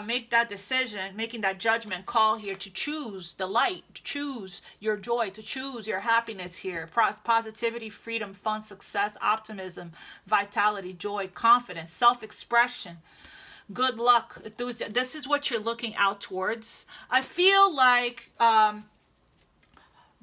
Make that decision, making that judgment call here to choose the light, to choose your joy, to choose your happiness here. Positivity, freedom, fun, success, optimism, vitality, joy, confidence, self-expression. Good luck, enthusiasm. This is what you're looking out towards. I feel like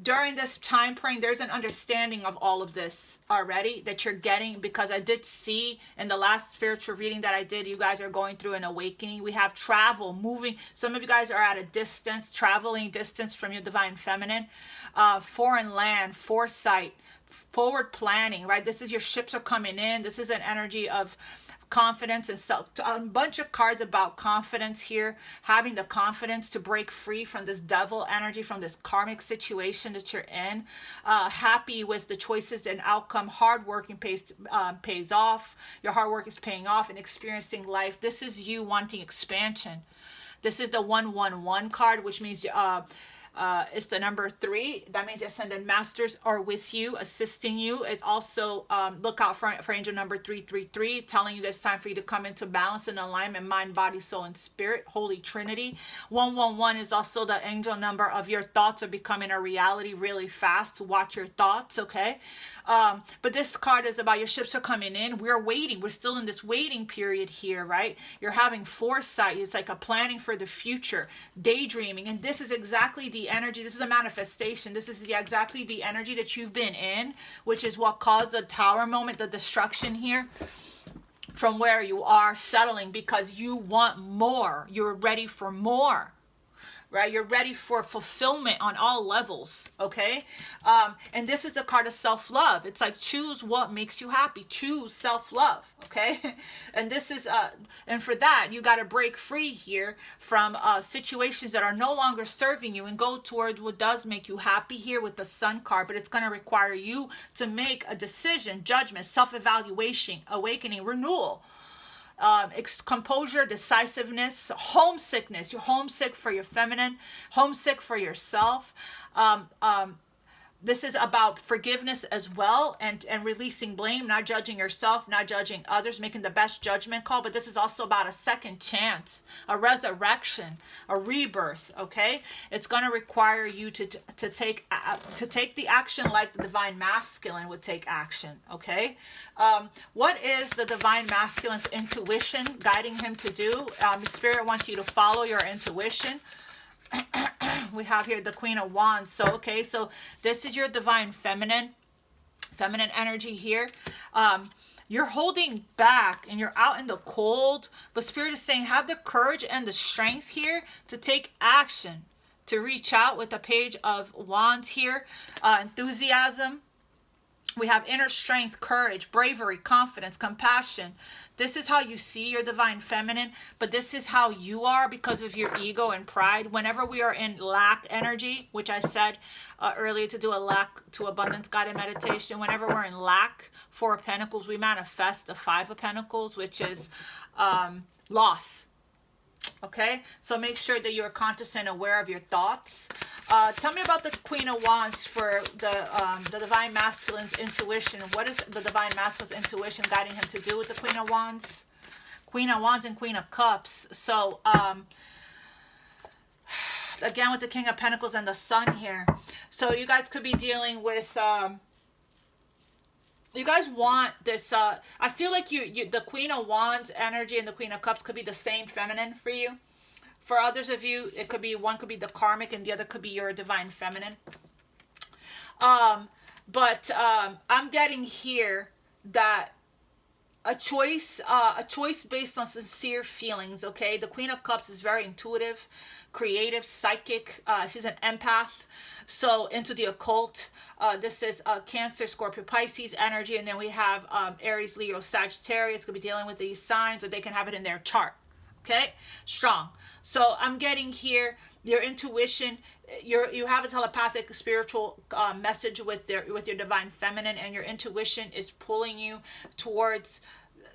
during this time frame, there's an understanding of all of this already that you're getting, because I did see in the last spiritual reading that I did, you guys are going through an awakening. We have travel, moving. Some of you guys are at a distance, traveling distance from your divine feminine, foreign land, foresight, forward planning, right? This is your ships are coming in. This is an energy of confidence and self. A bunch of cards about confidence here, having the confidence to break free from this devil energy, from this karmic situation that you're in. Happy with the choices and outcome. Hard working pays off. Your hard work is paying off, and experiencing life. This is you wanting expansion. This is the 111 card, which means it's the number 3. That means the Ascended Masters are with you, assisting you. It's also, look out for angel number 333, telling you that it's time for you to come into balance and alignment, mind, body, soul, and spirit. Holy Trinity. 111 is also the angel number of your thoughts are becoming a reality really fast. Watch your thoughts, okay? But this card is about your ships are coming in. We're waiting. We're still in this waiting period here, right? You're having foresight. It's like a planning for the future, daydreaming. And this is exactly the energy. This is a manifestation. This is exactly the energy that you've been in, which is what caused the tower moment, the destruction here from where you are, settling because you want more. You're ready for more, right? You're ready for fulfillment on all levels, okay? And this is a card of self-love. It's like, choose what makes you happy. Choose self-love, okay? And this is, and for that, you got to break free here from situations that are no longer serving you and go towards what does make you happy here with the Sun card. But it's going to require you to make a decision, judgment, self-evaluation, awakening, renewal. Composure, decisiveness, homesickness. You're homesick for your feminine, homesick for yourself. This is about forgiveness as well, and releasing blame, not judging yourself, not judging others, making the best judgment call. But this is also about a second chance, a resurrection, a rebirth, okay? It's going to require you to take the action like the divine masculine would take action, okay? What is the divine masculine's intuition guiding him to do? Spirit wants you to follow your intuition. We have here the Queen of Wands. So, okay, so this is your divine feminine energy here. You're holding back and you're out in the cold, but Spirit is saying have the courage and the strength here to take action, to reach out with the Page of Wands here. Enthusiasm. We have inner strength, courage, bravery, confidence, compassion. This is how you see your divine feminine, but this is how you are because of your ego and pride. Whenever we are in lack energy, which I said earlier to do a lack to abundance guided meditation, whenever we're in lack, Four of Pentacles, we manifest the Five of Pentacles, which is loss. Okay, so make sure that you're conscious and aware of your thoughts. Tell me about the Queen of Wands for the Divine Masculine's intuition. What is the Divine Masculine's intuition guiding him to do with the Queen of Wands? Queen of Wands and Queen of Cups. So, again, with the King of Pentacles and the Sun here. So you guys could be dealing with... you guys want this, I feel like the Queen of Wands energy and the Queen of Cups could be the same feminine for you. For others of you, it could be, one could be the karmic and the other could be your divine feminine. But I'm getting here that a choice based on sincere feelings, okay? The Queen of Cups is very intuitive, creative, psychic. She's an empath, so into the occult. This is Cancer, Scorpio, Pisces energy, and then we have Aries, Leo, Sagittarius. Could be dealing with these signs, or they can have it in their chart, okay? Strong. So I'm getting here your intuition. You have a telepathic spiritual message with your divine feminine, and your intuition is pulling you towards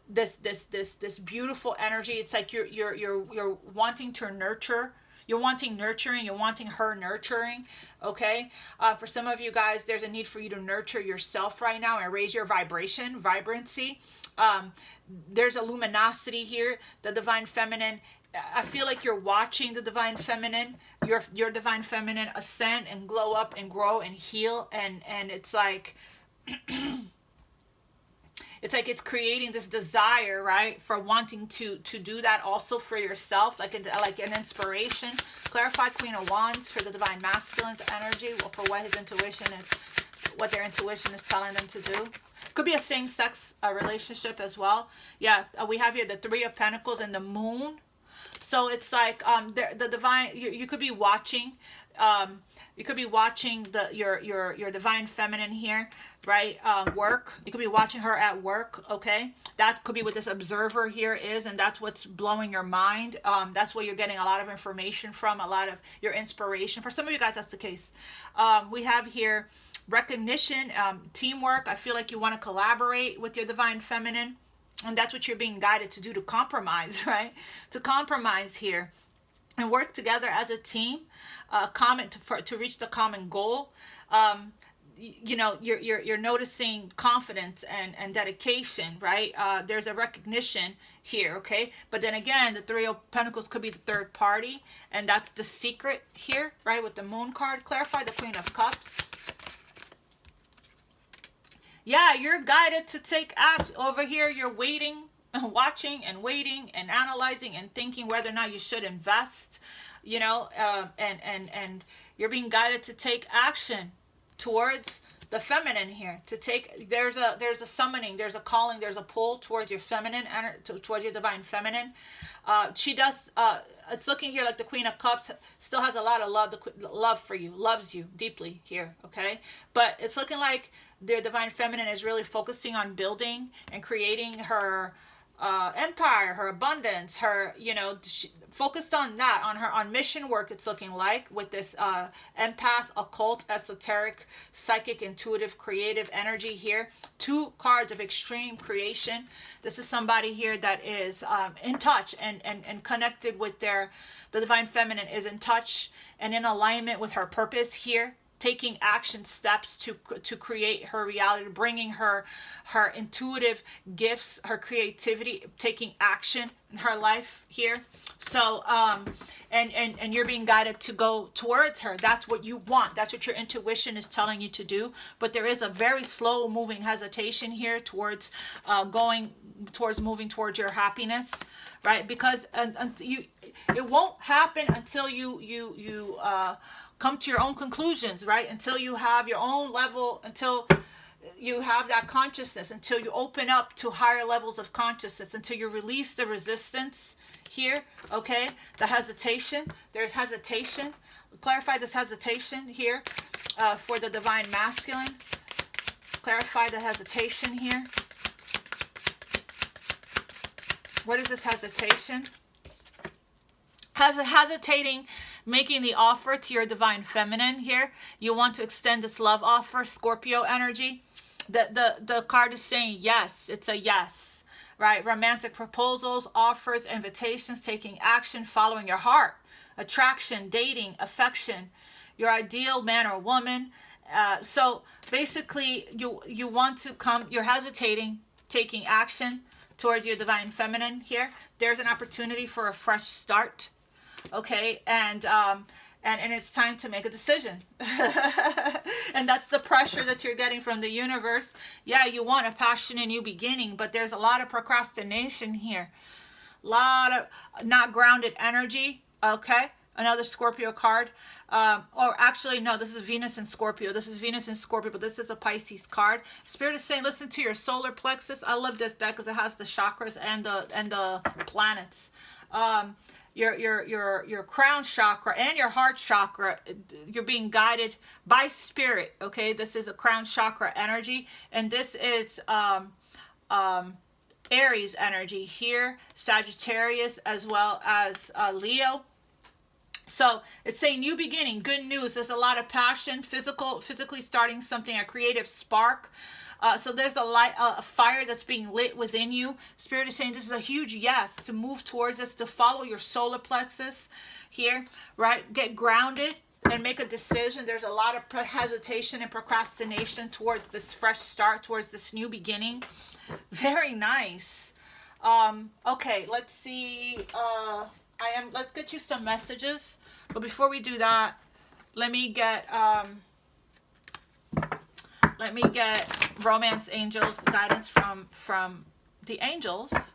this beautiful energy. It's like you're wanting to nurture. You're wanting nurturing. You're wanting her nurturing. Okay. For some of you guys, there's a need for you to nurture yourself right now and raise your vibrancy. There's a luminosity here. The divine feminine. I feel like you're watching the divine feminine, your divine feminine ascend and glow up and grow and heal, and it's like it's creating this desire, right, for wanting to do that also for yourself, like an inspiration. Clarify Queen of Wands for the divine masculine's energy, or for what their intuition is telling them to do. Could be a same-sex relationship as well. Yeah, we have here the Three of Pentacles and the Moon. So it's like the divine. You could be watching. You could be watching your divine feminine here, right? Work. You could be watching her at work. Okay, that could be what this observer here is, and that's what's blowing your mind. That's where you're getting a lot of information from, a lot of your inspiration. For some of you guys, that's the case. We have here recognition, teamwork. I feel like you want to collaborate with your divine feminine. And that's what you're being guided to do, to compromise, right? To compromise here and work together as a team, to reach the common goal. You know, you're noticing confidence and dedication, right? There's a recognition here, okay? But then again, the Three of Pentacles could be the third party, and that's the secret here, right? With the Moon card. Clarify the Queen of Cups. Yeah, you're guided to take action. Over here, you're waiting, watching and waiting and analyzing and thinking whether or not you should invest, you know, and you're being guided to take action towards the feminine here, to take, there's a summoning, there's a calling, there's a pull towards your feminine, towards your divine feminine. She does, it's looking here like the Queen of Cups still has a lot of love for you, loves you deeply here, okay? But it's looking like their divine feminine is really focusing on building and creating her empire, her abundance, her, you know, focused on that, on mission work. It's looking like with this empath, occult, esoteric, psychic, intuitive, creative energy here. 2 cards of extreme creation. This is somebody here that is in touch and connected with the divine feminine, is in touch and in alignment with her purpose here, taking action steps to create her reality, bringing her intuitive gifts, her creativity, taking action in her life here. So and you're being guided to go towards her. That's what you want. That's what your intuition is telling you to do. But there is a very slow moving hesitation here towards moving towards your happiness, right? Because it won't happen until you come to your own conclusions, right? Until you have your own level, until you have that consciousness, until you open up to higher levels of consciousness, until you release the resistance here, okay? The hesitation, there's hesitation. Clarify this hesitation here for the divine masculine. Clarify the hesitation here. What is this hesitation? Hesitating, making the offer to your divine feminine here. You want to extend this love offer, Scorpio energy. The card is saying yes. It's a yes, right? Romantic proposals, offers, invitations, taking action, following your heart, attraction, dating, affection, your ideal man or woman. So basically, you want to come. You're hesitating, taking action towards your divine feminine here. There's an opportunity for a fresh start. Okay, and it's time to make a decision. And that's the pressure that you're getting from the universe. Yeah, you want a passionate new beginning, but there's a lot of procrastination here. A lot of not grounded energy. Okay, another Scorpio card. Or actually, no, this is Venus and Scorpio. This is Venus and Scorpio, but this is a Pisces card. Spirit is saying, listen to your solar plexus. I love this deck because it has the chakras and the planets. Your crown chakra and your heart chakra, you're being guided by spirit. Okay, this is a crown chakra energy, and this is Aries energy here, Sagittarius, as well as Leo. So it's a new beginning, good news. There's a lot of passion, physically starting something, a creative spark. So there's a fire that's being lit within you. Spirit is saying this is a huge yes to move towards this, to follow your solar plexus here, right? Get grounded and make a decision. There's a lot of hesitation and procrastination towards this fresh start, towards this new beginning. Very nice. Okay, let's see. Let's get you some messages. But before we do that, let me get romance angels guidance from the angels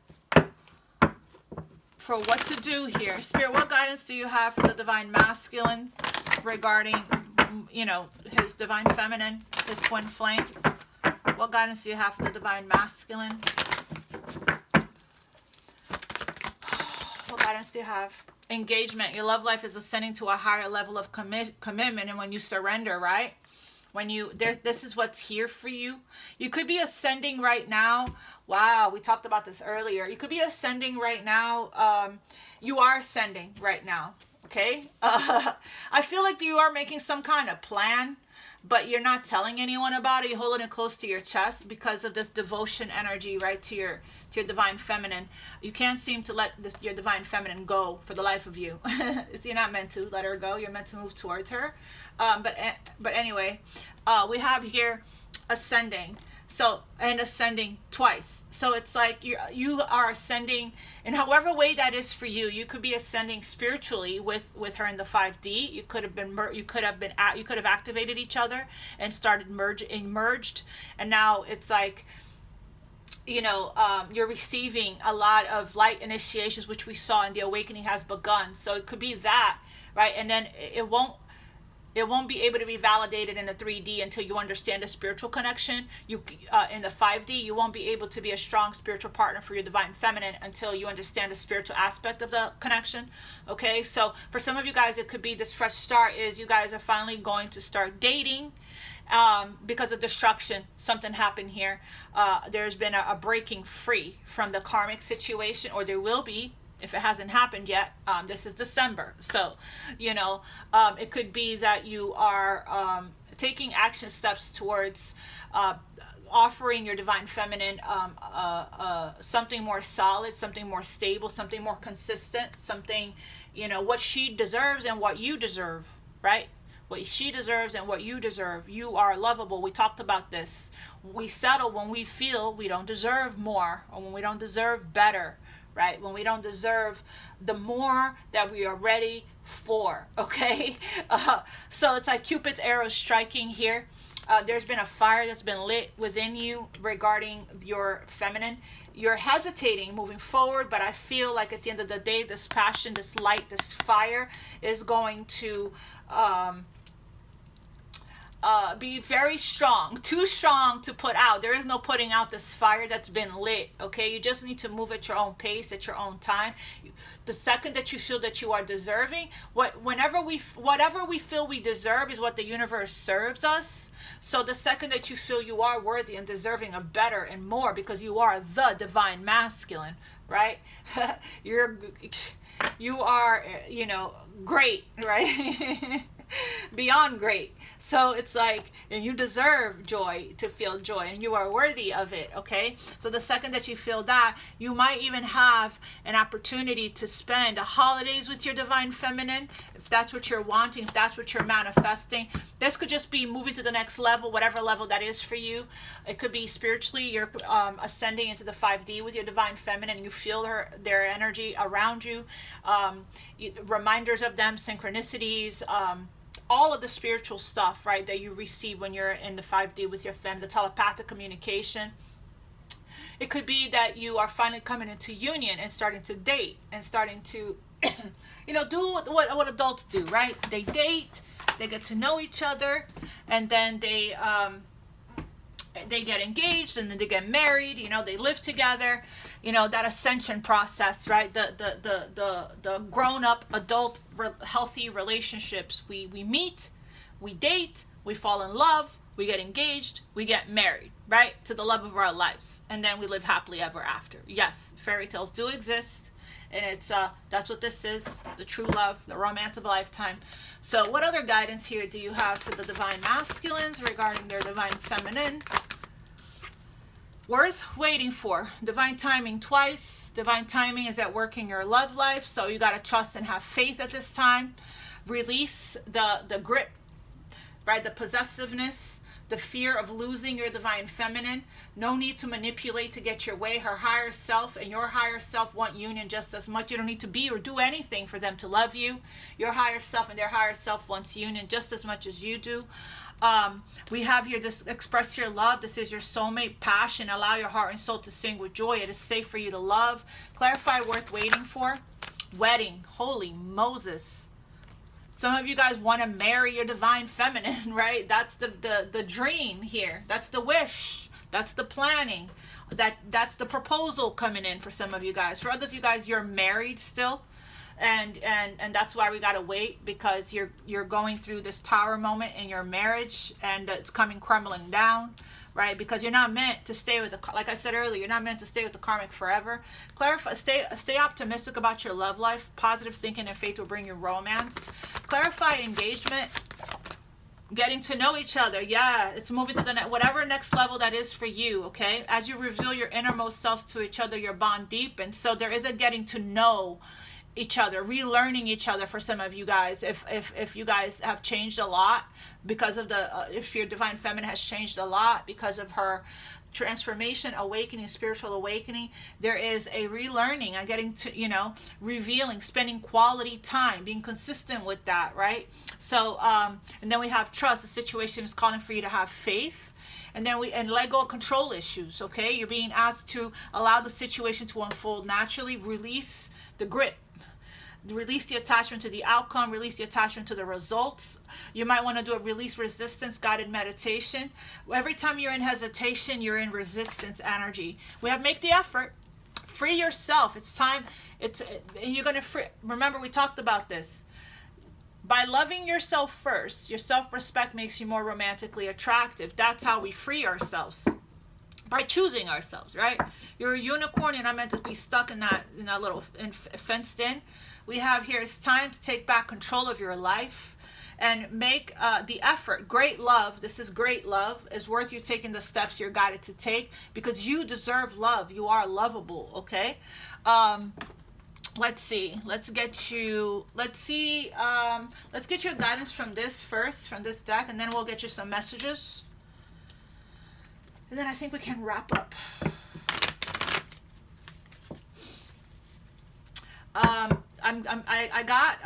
for what to do here. Spirit, what guidance do you have for the divine masculine regarding, you know, his divine feminine, his twin flame? What guidance do you have for the divine masculine? What guidance do you have? Engagement. Your love life is ascending to a higher level of commitment, and when you surrender, right? When this is what's here for you. You could be ascending right now. Wow, we talked about this earlier. You could be ascending right now. You are ascending right now. Okay. I feel like you are making some kind of plan, but you're not telling anyone about it. You're holding it close to your chest because of this devotion energy, right, to your divine feminine. You can't seem to let your divine feminine go for the life of you. You're not meant to let her go. You're meant to move towards her. But anyway, we have here ascending. So, and ascending twice. So it's like you are ascending in however way that is for you. You could be ascending spiritually with her in the 5D. You could have activated each other and started merged. And now it's like, you know, you're receiving a lot of light initiations, which we saw in the awakening has begun. So it could be that, right? And then it won't It won't be able to be validated in the 3D until you understand the spiritual connection. In the 5D, you won't be able to be a strong spiritual partner for your divine feminine until you understand the spiritual aspect of the connection. Okay, so for some of you guys, it could be this fresh start is you guys are finally going to start dating. Because of destruction, something happened here. There's been a breaking free from the karmic situation, or there will be. If it hasn't happened yet, this is December. So, it could be that you are taking action steps towards offering your divine feminine something more solid, something more stable, something more consistent, something, what she deserves and what you deserve, right? What she deserves and what you deserve. You are lovable. We talked about this. We settle when we feel we don't deserve more, or when we don't deserve better. Right? When we don't deserve the more that we are ready for, okay? So it's like Cupid's arrow striking here. There's been a fire that's been lit within you regarding your feminine. You're hesitating moving forward, but I feel like at the end of the day, this passion, this light, this fire is going to be very strong, too strong to put out. There is no putting out this fire that's been lit, okay? You just need to move at your own pace, at your own time. The second that you feel that you are deserving, whatever we feel we deserve is what the universe serves us. So the second that you feel you are worthy and deserving of better and more, because you are the divine masculine, right? You are, great, right? Beyond great. So it's like, and you deserve joy, to feel joy, and you are worthy of it, okay? So the second that you feel that, you might even have an opportunity to spend the holidays with your divine feminine, if that's what you're wanting, if that's what you're manifesting. This could just be moving to the next level, whatever level that is for you. It could be spiritually, you're ascending into the 5D with your divine feminine, and you feel their energy around you, reminders of them, synchronicities, all of the spiritual stuff, right, that you receive when you're in the 5D with your femme, the telepathic communication. It could be that you are finally coming into union and starting to date and starting to, do what adults do, right? They date, they get to know each other, and then they get engaged, and then they get married, they live together, that ascension process, right? The grown-up adult healthy relationships. We meet, we date, we fall in love, we get engaged, we get married, right? To the love of our lives. And then we live happily ever after. Yes, fairy tales do exist. And it's that's what this is, the true love, the romance of a lifetime. So what other guidance here do you have for the divine masculines regarding their divine feminine? Worth waiting for. Divine timing twice. Divine timing is at work in your love life, so you got to trust and have faith at this time. Release the grip, right? The possessiveness, the fear of losing your divine feminine. No need to manipulate to get your way. Her higher self and your higher self want union just as much. You don't need to be or do anything for them to love you. Your higher self and their higher self wants union just as much as you do. We have here this: express your love. This is your soulmate passion. Allow your heart and soul to sing with joy. It is safe for you to love. Clarify worth waiting for. Wedding. Holy Moses. Some of you guys want to marry your divine feminine, right? That's the dream here. That's the wish. That's the planning. That's the proposal coming in for some of you guys. For others, you guys, you're married still. And that's why we gotta wait, because you're going through this tower moment in your marriage, and it's coming crumbling down, right? Because you're not meant to stay with like I said earlier, you're not meant to stay with the karmic forever. Clarify, stay optimistic about your love life. Positive thinking and faith will bring you romance. Clarify engagement. Getting to know each other. Yeah, it's moving to the whatever next level that is for you, okay? As you reveal your innermost selves to each other, your bond deepens. So there is a getting to know each other, relearning each other for some of you guys. If you guys have changed a lot because of if your divine feminine has changed a lot because of her transformation, awakening, spiritual awakening, there is a relearning, a getting to, revealing, spending quality time, being consistent with that, right? So, and then we have trust. The situation is calling for you to have faith. And then let go of control issues, okay? You're being asked to allow the situation to unfold naturally, release the grip. Release the attachment to the outcome, release the attachment to the results. You might want to do a release resistance guided meditation. Every time you're in hesitation, you're in resistance energy. We have make the effort. Free yourself. It's time. You're going to free. Remember, we talked about this. By loving yourself first, your self-respect makes you more romantically attractive. That's how we free ourselves. By choosing ourselves, right? You're a unicorn. You're not meant to be stuck in that little fenced in. We have here, it's time to take back control of your life and make the effort. Great love, this is great love, is worth you taking the steps you're guided to take, because you deserve love. You are lovable, okay? Let's see. Let's get you a guidance from this first, from this deck, and then we'll get you some messages. And then I think we can wrap up. I got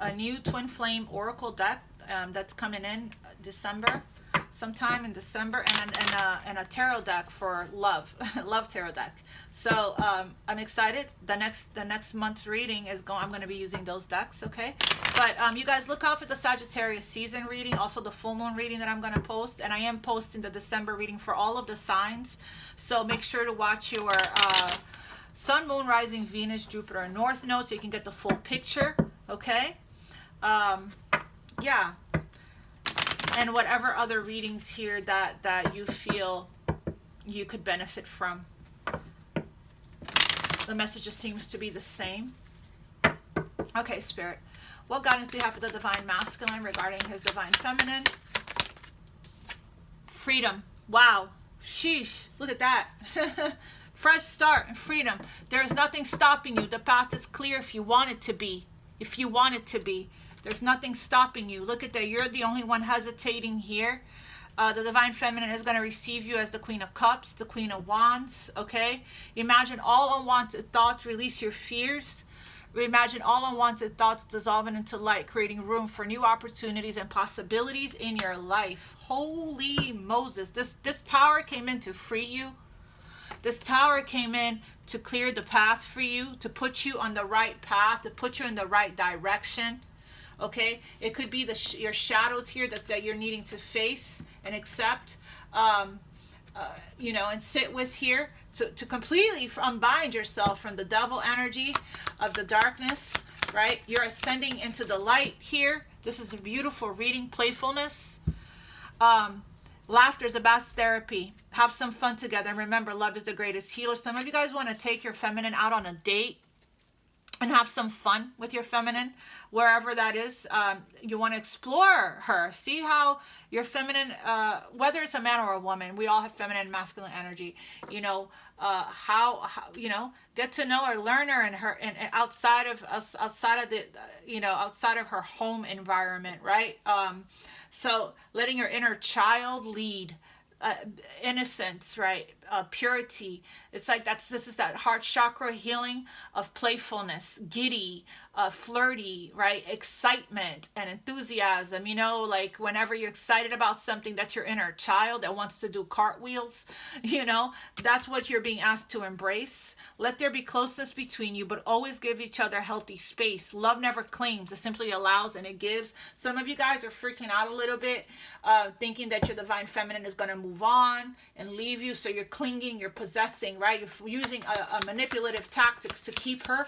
a new twin flame oracle deck that's coming in sometime in December, and a tarot deck for love, love tarot deck. So I'm excited. The next month's reading is I'm going to be using those decks, okay? But you guys look out for the Sagittarius season reading, also the full moon reading that I'm going to post, and I am posting the December reading for all of the signs. So make sure to watch your Sun, Moon, Rising, Venus, Jupiter, and North Node so you can get the full picture, okay? Yeah. And whatever other readings here that you feel you could benefit from. The message just seems to be the same. Okay, Spirit. What guidance do you have for the Divine Masculine regarding his Divine Feminine? Freedom. Wow. Sheesh. Look at that. Fresh start and freedom. There is nothing stopping you. The path is clear if you want it to be. If you want it to be. There's nothing stopping you. Look at that. You're the only one hesitating here. The Divine Feminine is going to receive you as the Queen of Cups, the Queen of Wands, okay? Imagine all unwanted thoughts. Release your fears. Imagine all unwanted thoughts dissolving into light, creating room for new opportunities and possibilities in your life. Holy Moses. This tower came in to free you. This tower came in to clear the path for you, to put you on the right path, to put you in the right direction. Okay, it could be your shadows here that you're needing to face and accept, you know, and sit with here to completely unbind yourself from the devil energy of the darkness, right? You're ascending into the light here. This is a beautiful reading. Playfulness. Laughter is the best therapy. Have some fun together. And remember, love is the greatest healer. Some of you guys want to take your feminine out on a date and have some fun with your feminine, wherever that is. You want to explore her. See how your feminine, whether it's a man or a woman, we all have feminine and masculine energy. You know, how you know, get to know her, learn her, and outside of the, you know, outside of her home environment, right? So letting your inner child lead. Innocence, right? Purity. It's like this is that heart chakra healing of playfulness, giddy, flirty, right? Excitement and enthusiasm. You know, like whenever you're excited about something, that's your inner child that wants to do cartwheels. You know, that's what you're being asked to embrace. Let there be closeness between you, but always give each other healthy space. Love never claims, it simply allows and it gives. Some of you guys are freaking out a little bit, thinking that your Divine Feminine is going to move on and leave you, so you're clinging, you're possessing, right? You're using a manipulative tactics to keep her,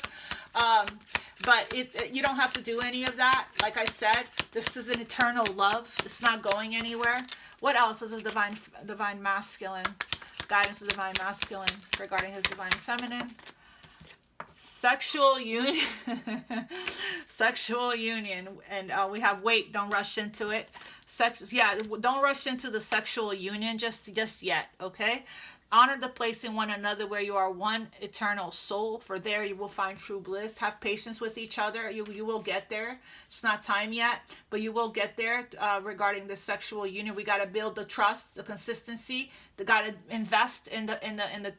but you don't have to do any of that. Like I said, this is an eternal love. It's not going anywhere. What else is a divine masculine guidance? Of Divine Masculine regarding his Divine Feminine? Sexual union. Sexual union. And we have wait, don't rush into it. Don't rush into the sexual union just yet, okay? Honor the place in one another where you are one eternal soul, for there you will find true bliss. Have patience with each other. You will get there. It's not time yet, but you will get there. Regarding the sexual union, we got to build the trust, the consistency. They got to invest in the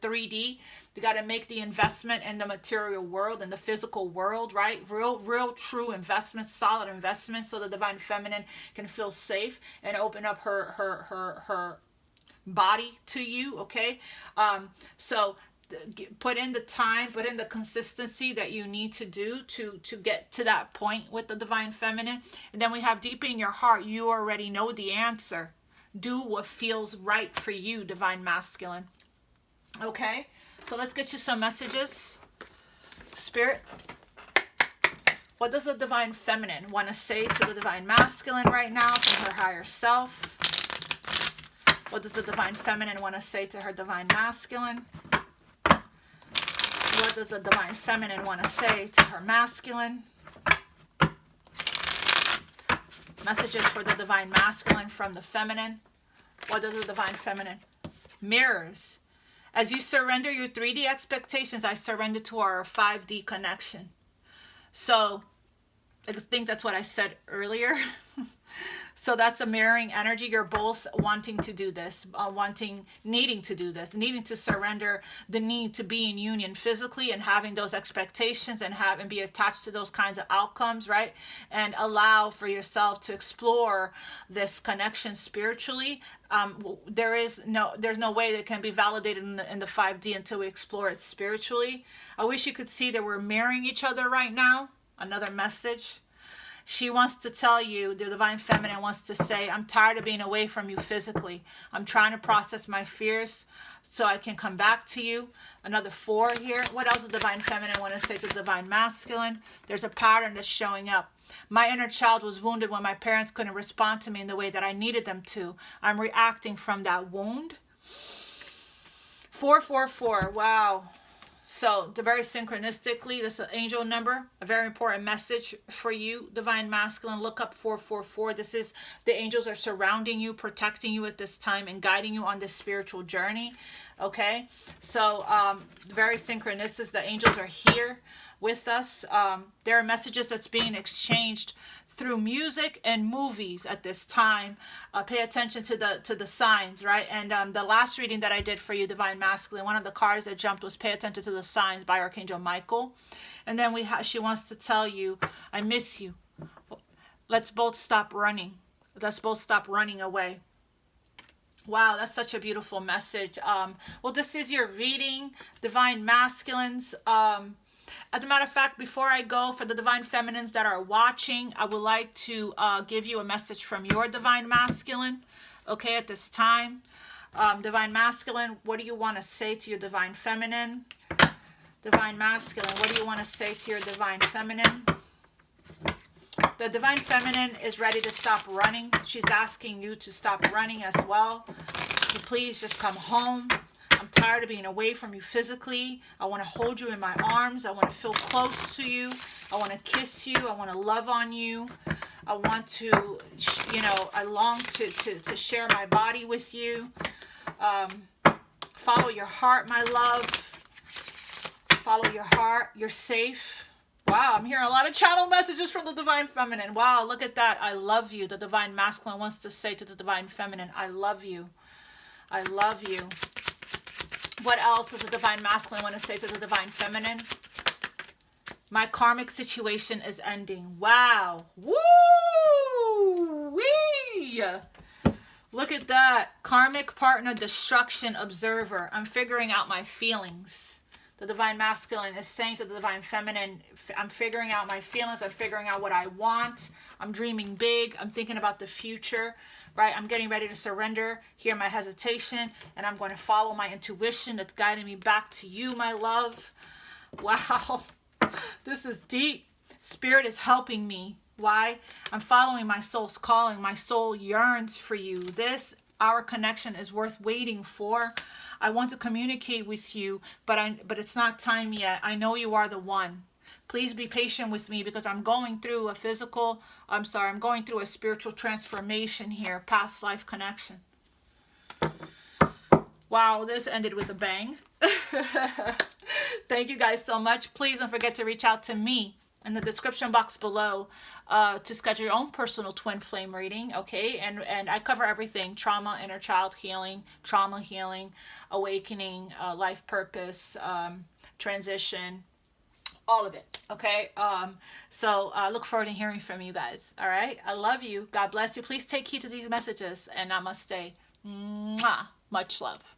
3D. They got to make the investment in the material world, in the physical world, right? Real true investments, solid investments, so the Divine Feminine can feel safe and open up her body to you, okay? So put in the time, put in the consistency that you need to do to get to that point with the divine feminine. And then we have deep in your heart, you already know the answer. Do what feels right for you, divine masculine. Okay, so let's get you some messages. Spirit, what does the divine feminine want to say to the divine masculine right now from her higher self? What does the divine feminine want to say to her divine masculine? What does the divine feminine want to say to her masculine? Messages for the divine masculine from the feminine. What does the divine feminine? Mirrors. As you surrender your 3D expectations, I surrender to our 5D connection. So I think that's what I said earlier. So that's a mirroring energy. You're both wanting to do this, needing to do this, needing to surrender the need to be in union physically and having those expectations and be attached to those kinds of outcomes, right? And allow for yourself to explore this connection spiritually. There's no way that can be validated in the 5D until we explore it spiritually. I wish you could see that we're mirroring each other right now. Another message. She wants to tell you, the divine feminine wants to say, I'm tired of being away from you physically. I'm trying to process my fears so I can come back to you. Another 4 here. What else does the divine feminine want to say to the divine masculine? There's a pattern that's showing up. My inner child was wounded when my parents couldn't respond to me in the way that I needed them to. I'm reacting from that wound. 444. Wow. So, very synchronistically, this is an angel number, a very important message for you, divine masculine. Look up 444. This is the angels are surrounding you, protecting you at this time, and guiding you on this spiritual journey. Okay, so very synchronistic. The angels are here with us. There are messages that's being exchanged through music and movies at this time. Pay attention to the signs, right? And the last reading that I did for you, divine masculine, one of the cards that jumped was pay attention to the signs by Archangel Michael. And then she wants to tell you, I miss you. Let's both stop running. Let's both stop running away. Wow, that's such a beautiful message. Well, this is your reading, divine masculines. As a matter of fact, before I go, for the divine feminines that are watching, I would like to give you a message from your divine masculine, okay, at this time. Divine masculine, what do you want to say to your divine feminine? Divine masculine, what do you want to say to your divine feminine? The divine feminine is ready to stop running. She's asking you to stop running as well. So please just come home. I'm tired of being away from you physically. I want to hold you in my arms. I want to feel close to you. I want to kiss you. I want to love on you. I want to, I long to share my body with you. Follow your heart, my love. Follow your heart. You're safe. Wow, I'm hearing a lot of channel messages from the divine feminine. Wow, look at that. I love you. The divine masculine wants to say to the divine feminine, I love you. I love you. What else does the divine masculine want to say to the divine feminine? My karmic situation is ending. Wow. Woo! Wee! Look at that. Karmic partner destruction observer. I'm figuring out my feelings. The divine masculine is saying to the divine feminine, I'm figuring out my feelings. I'm figuring out what I want. I'm dreaming big. I'm thinking about the future, right? I'm getting ready to surrender. Hear my hesitation, and I'm going to follow my intuition that's guiding me back to you, my love. Wow. This is deep. Spirit is helping me. Why? I'm following my soul's calling. My soul yearns for you. Our connection is worth waiting for. I want to communicate with you, but it's not time yet. I know you are the one. Please be patient with me because I'm going through a spiritual transformation here, past life connection. Wow, this ended with a bang. Thank you guys so much. Please don't forget to reach out to me in the description box below to schedule your own personal twin flame reading, okay? And I cover everything: trauma, inner child healing, trauma healing, awakening, life purpose, transition, all of it, okay? So look forward to hearing from you guys, all right? I love you. God bless you. Please take heed to these messages, and namaste. Mwah. Much love.